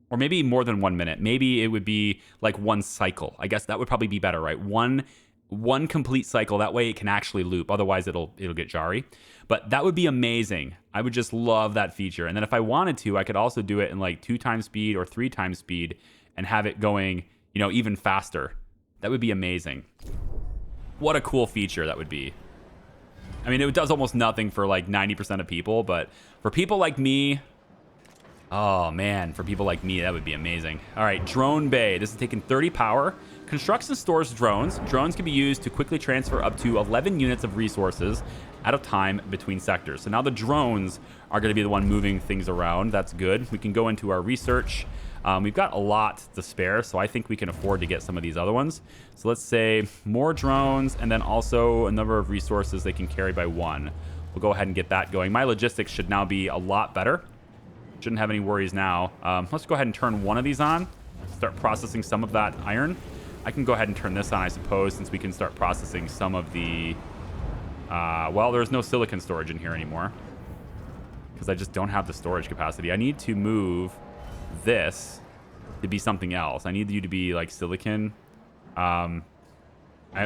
A: Or maybe more than 1 minute. Maybe it would be like one cycle. I guess that would probably be better, right? One complete cycle. That way it can actually loop. Otherwise, it'll get jarry. But that would be amazing. I would just love that feature. And then if I wanted to, I could also do it in like 2 times speed or 3 times speed and have it going, even faster. That would be amazing. What a cool feature that would be. I mean, it does almost nothing for like 90% of people, but for people like me, oh man, for people like me, that would be amazing. All right, drone bay. This is taking 30 power. Constructs and stores drones. Drones can be used to quickly transfer up to 11 units of resources at a time between sectors. So now the drones are going to be the one moving things around. That's good. We can go into our research. We've got a lot to spare, so I think we can afford to get some of these other ones. So let's say more drones, and then also a number of resources they can carry by 1. We'll go ahead and get that going. My logistics should now be a lot better. Shouldn't have any worries now. Let's go ahead and turn one of these on. Start processing some of that iron. I can go ahead and turn this on, I suppose, since we can start processing some of the... well, there's no silicon storage in here anymore, because I just don't have the storage capacity. I need to move this to be something else. I need you to be like silicon. I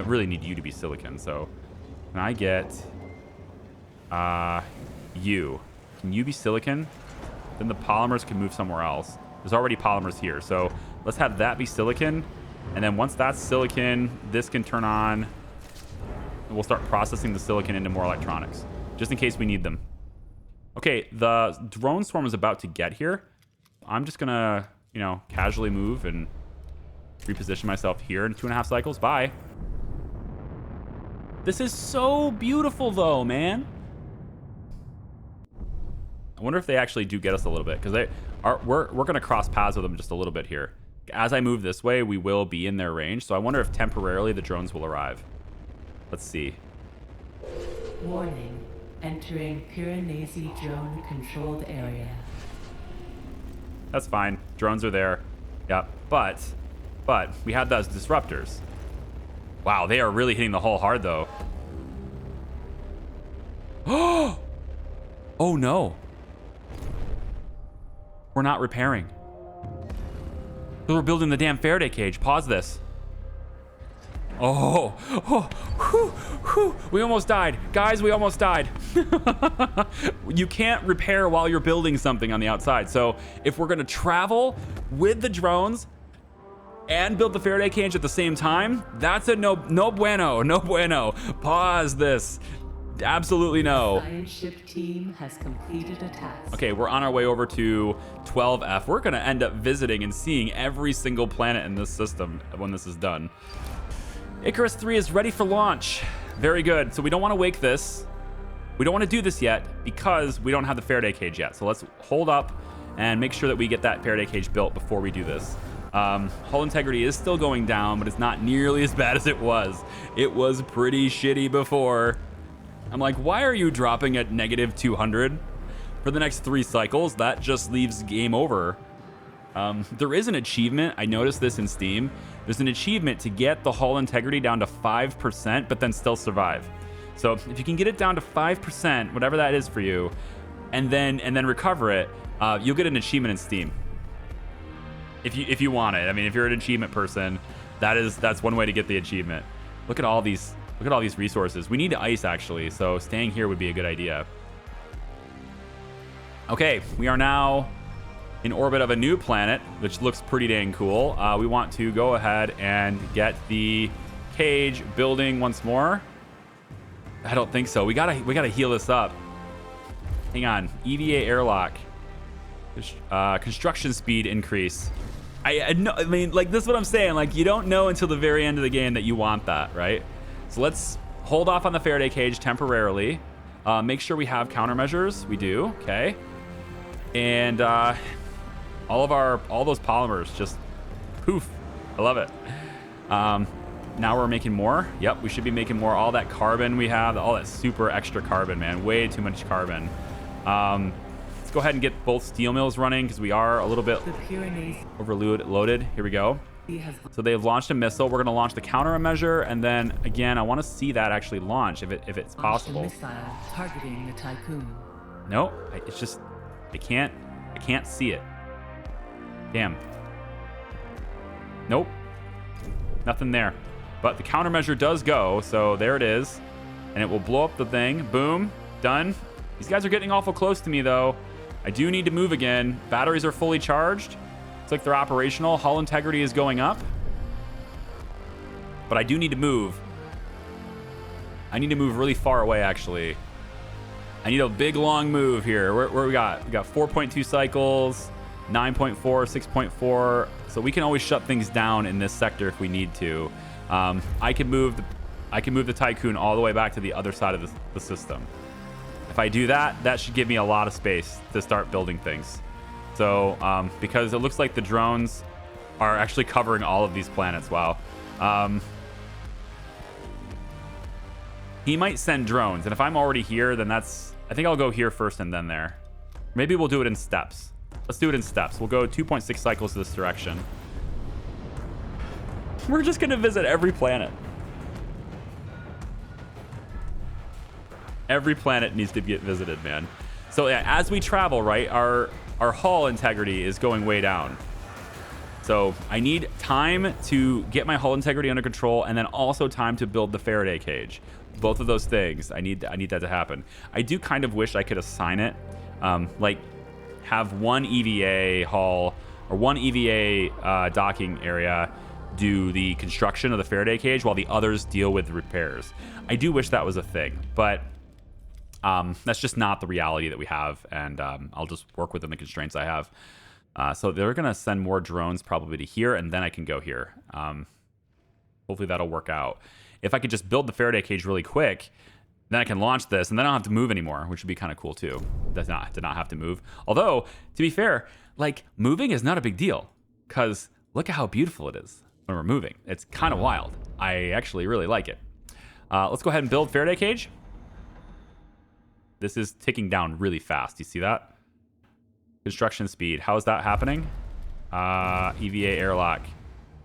A: really need you to be silicon. So can I get you? Can you be silicon? Then the polymers can move somewhere else. There's already polymers here. So let's have that be silicon. And then once that's silicon, this can turn on. And we'll start processing the silicon into more electronics, just in case we need them. Okay, the drone swarm is about to get here. I'm just gonna, casually move and reposition myself here in 2.5 cycles. Bye. This is so beautiful though, man. I wonder if they actually do get us a little bit, because we're gonna cross paths with them just a little bit here. As I move this way, we will be in their range. So I wonder if temporarily the drones will arrive. Let's see.
B: Warning. Entering Piranesi drone controlled area.
A: That's fine. Drones are there. Yeah, but we had those disruptors. Wow, they are really hitting the hull hard though. Oh no. We're not repairing. We're building the damn Faraday cage. Pause this. We almost died. Guys, we almost died. You can't repair while you're building something on the outside. So if we're gonna travel with the drones and build the Faraday cage at the same time, that's a no bueno. Pause this. Absolutely no.
B: Science ship team has completed a task.
A: Okay, we're on our way over to 12F. We're gonna end up visiting and seeing every single planet in this system when this is done. Icarus 3 is ready for launch. Very good. So we don't want to wake this. We don't want to do this yet because we don't have the Faraday cage yet. So let's hold up and make sure that we get that Faraday cage built before we do this. Hull integrity is still going down, but it's not nearly as bad as it was. It was pretty shitty before. I'm like, why are you dropping at negative 200 for the next 3 cycles? That just leaves game over. There is an achievement. I noticed this in Steam. There's an achievement to get the hull integrity down to 5%, but then still survive. So if you can get it down to 5%, whatever that is for you, and then recover it, you'll get an achievement in Steam. If you want it. I mean, if you're an achievement person, that's one way to get the achievement. Look at all these resources. We need to ice actually, so staying here would be a good idea. Okay, we are now in orbit of a new planet, which looks pretty dang cool. We want to go ahead and get the cage building once more. I don't think so. We gotta heal this up. Hang on. EVA airlock. Construction speed increase. I mean, like, this is what I'm saying. Like, you don't know until the very end of the game that you want that, right? So let's hold off on the Faraday cage temporarily. Make sure we have countermeasures. We do. Okay. And all those polymers just poof. I love it. Now we're making more. Yep, we should be making more. All that carbon we have, all that super extra carbon, man. Way too much carbon. Let's go ahead and get both steel mills running because we are a little bit overloaded. Here we go. So they've launched a missile. We're going to launch the countermeasure, and then again, I want to see that actually launch if it's possible.
B: Missile targeting the Tiqqun.
A: No, it's just I can't see it. Damn. Nope. Nothing there. But the countermeasure does go, so there it is. And it will blow up the thing. Boom. Done. These guys are getting awful close to me, though. I do need to move again. Batteries are fully charged. Looks like they're operational. Hull integrity is going up. But I do need to move. I need to move really far away, actually. I need a big, long move here. Where we got? We got 4.2 cycles, 9.4, 6.4. So we can always shut things down in this sector if we need to. I can move the Tiqqun all the way back to the other side of the system. If I do that, that should give me a lot of space to start building things. So because it looks like the drones are actually covering all of these planets. Wow. He might send drones, and if I'm already here, then I think I'll go here first and then there. Maybe we'll do it in steps. Let's do it in steps. We'll go 2.6 cycles this direction. We're just going to visit every planet. Every planet needs to get visited, man. So yeah, as we travel, right, our hull integrity is going way down. So I need time to get my hull integrity under control, and then also time to build the Faraday cage. Both of those things, I need that to happen. I do kind of wish I could assign it, like have one EVA hull or one EVA docking area do the construction of the Faraday cage while the others deal with repairs. I do wish that was a thing, but that's just not the reality that we have, and I'll just work within the constraints I have. So they're going to send more drones probably to here, and then I can go here. Hopefully that'll work out. If I could just build the Faraday cage really quick, then I can launch this, and then I don't have to move anymore, which would be kind of cool too. To not have to move. Although, to be fair, like, moving is not a big deal, because look at how beautiful it is when we're moving. It's kind of wild. I actually really like it. Let's go ahead and build Faraday cage. This is ticking down really fast. You see that? Construction speed. How is that happening? EVA airlock.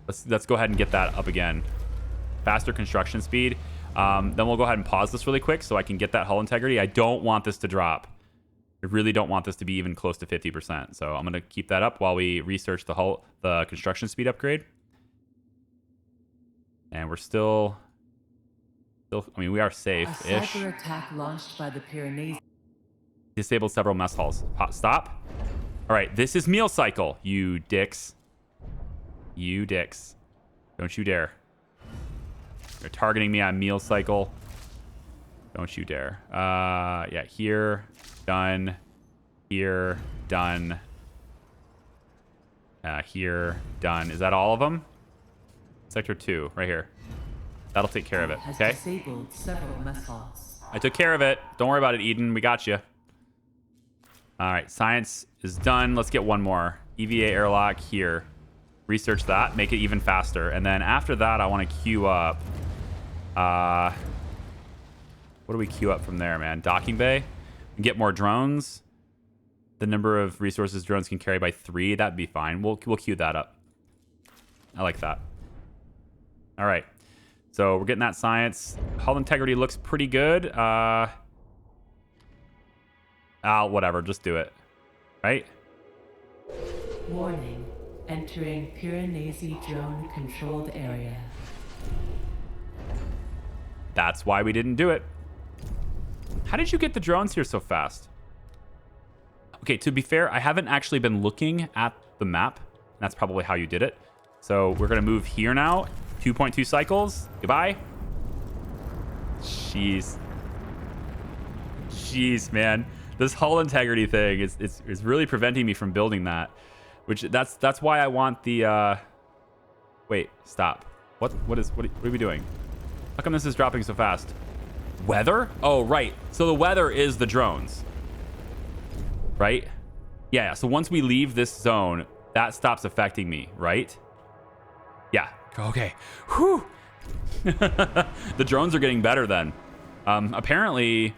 A: Let's go ahead and get that up again. Faster construction speed. Then we'll go ahead and pause this really quick so I can get that hull integrity. I don't want this to drop. I really don't want this to be even close to 50%. So I'm going to keep that up while we research the construction speed upgrade. And we're still, I mean, we are safe-ish.
B: A cyber attack launched by the Piranesi.
A: Disabled several mess halls. Stop. All right, this is meal cycle, you dicks. You dicks. Don't you dare. You're targeting me on meal cycle. Don't you dare. Yeah, here, done. Here, done. Here, done. Is that all of them? Sector 2, right here. That'll take care of it.
B: Has
A: Okay.
B: disabled several mess halls.
A: I took care of it. Don't worry about it, Eden. We got you. All right. Science is done. Let's get one more. EVA airlock here. Research that. Make it even faster. And then after that, I want to queue up. What do we queue up from there, man? Docking bay. And get more drones. The number of resources drones can carry by 3. That'd be fine. We'll queue that up. I like that. All right. So we're getting that science. Hull integrity looks pretty good. Whatever. Just do it. Right?
B: Warning. Entering Piranesi drone controlled area.
A: That's why we didn't do it. How did you get the drones here so fast? Okay, to be fair, I haven't actually been looking at the map. That's probably how you did it. So we're going to move here now. 2.2 cycles. Goodbye. Jeez. Jeez, man. This hull integrity thing is really preventing me from building that. Which that's why I want the wait, stop. What are we doing? How come this is dropping so fast? Weather? Oh, right. So the weather is the drones. Right? Yeah, so once we leave this zone, that stops affecting me, right? Yeah. Okay. Whew. The drones are getting better then. Apparently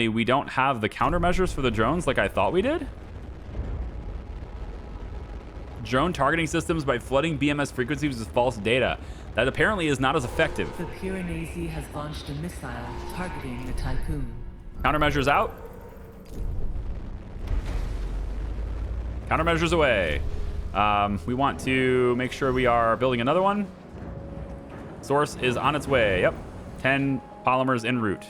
A: we don't have the countermeasures for the drones like I thought we did. Drone targeting systems by flooding BMS frequencies with false data. That apparently is not as effective.
B: The Piranesi has launched a missile targeting the Tiqqun.
A: Countermeasures out. Countermeasures away. We want to make sure we are building another one. Source is on its way. Yep. 10 polymers en route.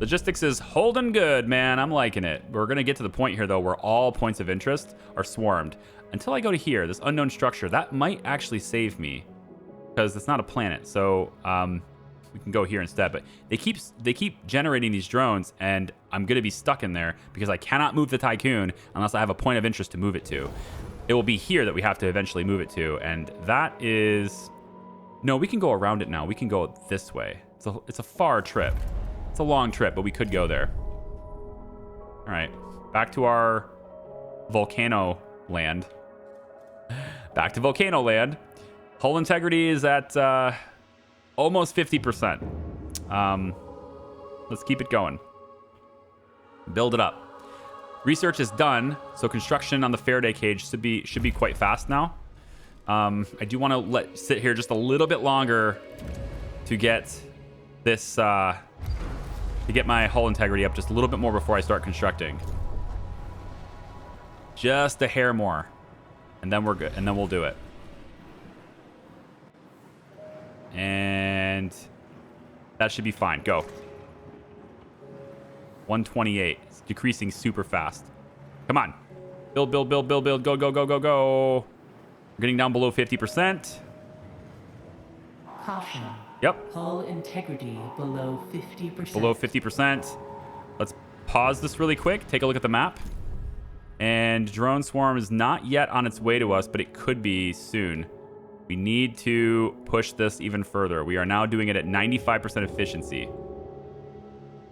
A: Logistics is holding good, man. I'm liking it. We're going to get to the point here, though, where all points of interest are swarmed. Until I go to here, this unknown structure, that might actually save me. Because it's not a planet, so we can go here instead. But they keep generating these drones, and I'm going to be stuck in there because I cannot move the Tiqqun unless I have a point of interest to move it to. It will be here that we have to eventually move it to, and that is... No, we can go around it now. We can go this way. It's a far trip. It's a long trip, but we could go there. All right, back to our volcano land. Back to volcano land. Hull integrity is at almost 50%. Let's keep it going. Build it up. Research is done, so construction on the Faraday cage should be quite fast now. I do want to sit here just a little bit longer to get this to get my hull integrity up just a little bit more before I start constructing. Just a hair more, and then we're good, and then we'll do it. And that should be fine. Go. 128. It's decreasing super fast. Come on. Build, build, build, build, build. Go, go, go, go, go. We're getting down below 50%.
B: Caution.
A: Yep.
B: Hull integrity below 50%.
A: Below 50%. Let's pause this really quick. Take a look at the map. And drone swarm is not yet on its way to us, but it could be soon. We need to push this even further. We are now doing it at 95% efficiency.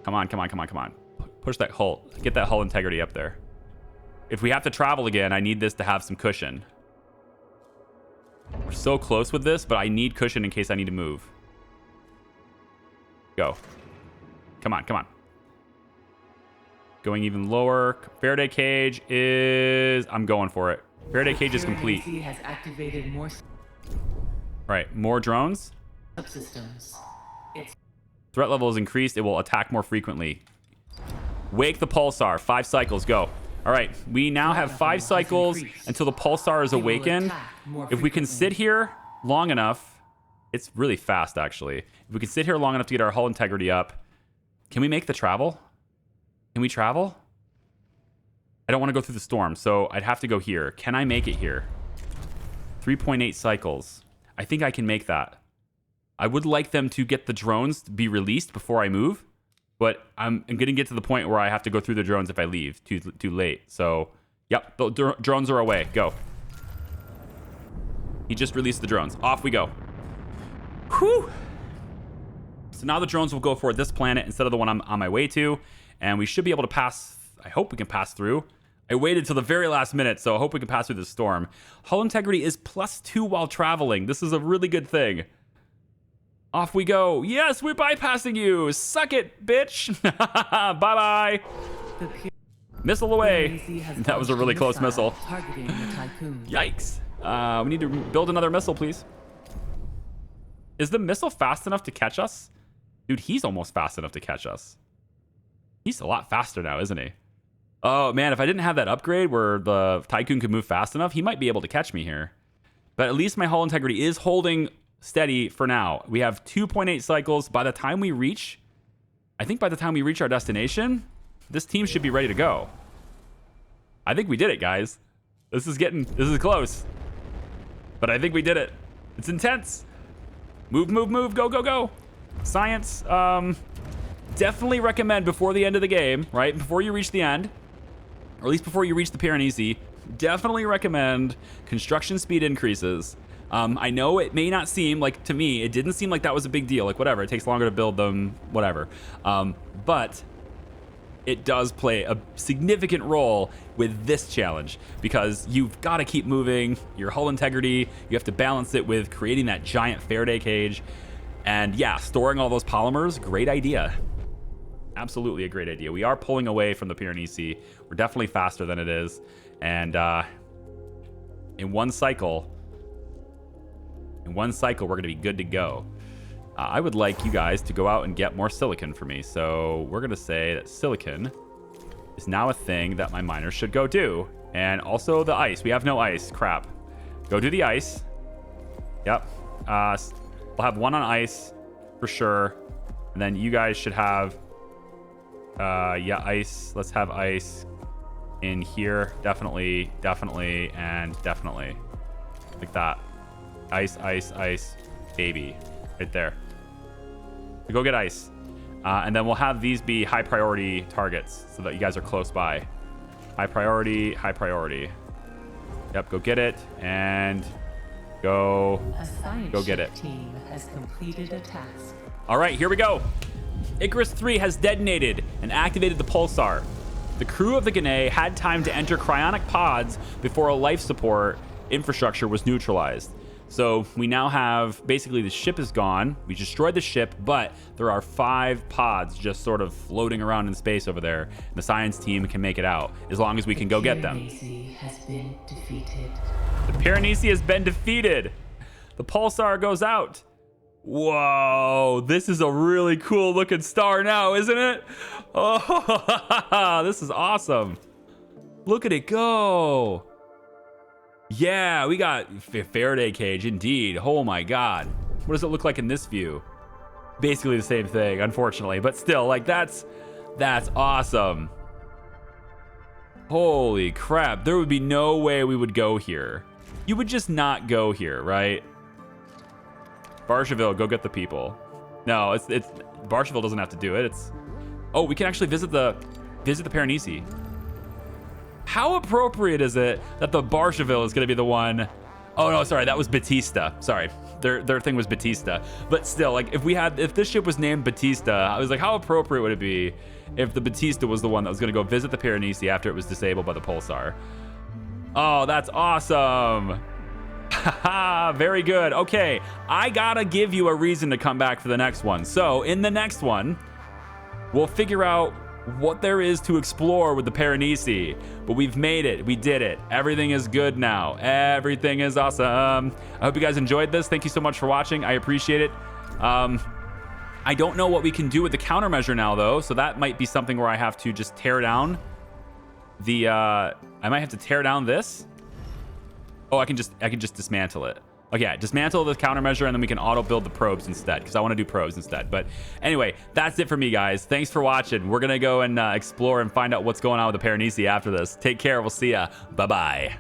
A: Come on, come on, come on, come on. Push that hull. Get that hull integrity up there. If we have to travel again, I need this to have some cushion. We're so close with this, but I need cushion in case I need to move. Go. Come on, come on. Going even lower. Faraday cage is... I'm going for it. Faraday cage is complete.
B: Piranesi has activated more
A: Right, more drones.
B: subsystems. Its
A: Threat level is increased. It will attack more frequently. Wake the Pulsar. 5 cycles. Go. All right. We now have 5 cycles until the Pulsar is awakened. If we can sit here long enough, it's really fast, actually. If we can sit here long enough to get our hull integrity up, can we make the travel? Can we travel? I don't want to go through the storm, so I'd have to go here. Can I make it here? 3.8 cycles. I think I can make that. I would like them to get the drones to be released before I move, but I'm going to get to the point where I have to go through the drones if I leave too late. So, yep, the drones are away. Go. He just released the drones. Off we go. Whew. So now the drones will go for this planet instead of the one I'm on my way to. And we should be able to pass. I hope we can pass through. I waited till the very last minute, so I hope we can pass through this storm. Hull integrity is +2 while traveling. This is a really good thing. Off we go. Yes, we're bypassing you. Suck it, bitch. Bye-bye. Missile away. That was a really close missile.
B: Targeting the Tiqqun.
A: Yikes. We need to build another missile, please. Is the missile fast enough to catch us? Dude, he's almost fast enough to catch us. He's a lot faster now, isn't he? Oh, man, if I didn't have that upgrade where the Tiqqun could move fast enough, he might be able to catch me here. But at least my hull integrity is holding steady for now. We have 2.8 cycles. By the time we reach, I think by the time we reach our destination, this team should be ready to go. I think we did it, guys. This is close. But I think we did it. It's intense. Move, move, move. Go, go, go. Science. Definitely recommend before the end of the game, right? Before you reach the end, or at least before you reach the Piranesi, definitely recommend construction speed increases. I know it may not seem like, to me, it didn't seem like that was a big deal. Like, whatever, it takes longer to build them, whatever. But it does play a significant role with this challenge because you've got to keep moving your hull integrity. You have to balance it with creating that giant Faraday cage. And yeah, storing all those polymers, great idea. Absolutely a great idea. We are pulling away from the Piranesi. We're definitely faster than it is. And in one cycle, we're going to be good to go. I would like you guys to go out and get more silicon for me. So we're going to say that silicon is now a thing that my miners should go do. And also the ice. We have no ice. Crap. Go do the ice. Yep. We'll have one on ice for sure. And then you guys should have... yeah, ice. Let's have ice in here. Definitely, definitely, and definitely. Like that. Ice, ice, ice. Baby. Right there. So go get ice. And then we'll have these be high priority targets so that you guys are close by. High priority, high priority. Yep, go get it. And go get it.
B: Team has completed a task.
A: All right, here we go. Icarus 3 has detonated and activated the Pulsar. The crew of the Gane had time to enter cryonic pods before a life support infrastructure was neutralized. So we now have, basically the ship is gone. We destroyed the ship, but there are 5 pods just sort of floating around in space over there. And the science team can make it out as long as we can go get them.
B: The Piranesi has been defeated.
A: The Piranesi has been defeated. The Pulsar goes out. Whoa, this is a really cool looking star now, isn't it? Oh, this is awesome. Look at it go. Yeah, we got Faraday cage indeed. Oh my God. What does it look like in this view? Basically the same thing, unfortunately, but still, like that's awesome. Holy crap. There would be no way we would go here. You would just not go here, right? Barcheville, go get the people. No, it's Barcheville doesn't have to do it. It's oh, we can actually visit the Piranesi. How appropriate is it that the Barcheville is going to be the one? Oh no, sorry, that was Batista. Sorry, their thing was Batista. But still, like if this ship was named Batista, I was like, how appropriate would it be if the Batista was the one that was going to go visit the Piranesi after it was disabled by the Pulsar? Oh, that's awesome. Haha, very good. Okay, I gotta give you a reason to come back for the next one. So in the next one, we'll figure out what there is to explore with the Paranesi. But we've made it. We did it. Everything is good now. Everything is awesome. I hope you guys enjoyed this. Thank you so much for watching. I appreciate it. I don't know what we can do with the countermeasure now, though. So that might be something where I have to just tear down the... I might have to tear down this. Oh, I can just dismantle it. Okay, yeah, dismantle the countermeasure and then we can auto build the probes instead because I want to do probes instead. But anyway, that's it for me, guys. Thanks for watching. We're going to go and explore and find out what's going on with the Paranesi after this. Take care. We'll see ya. Bye-bye.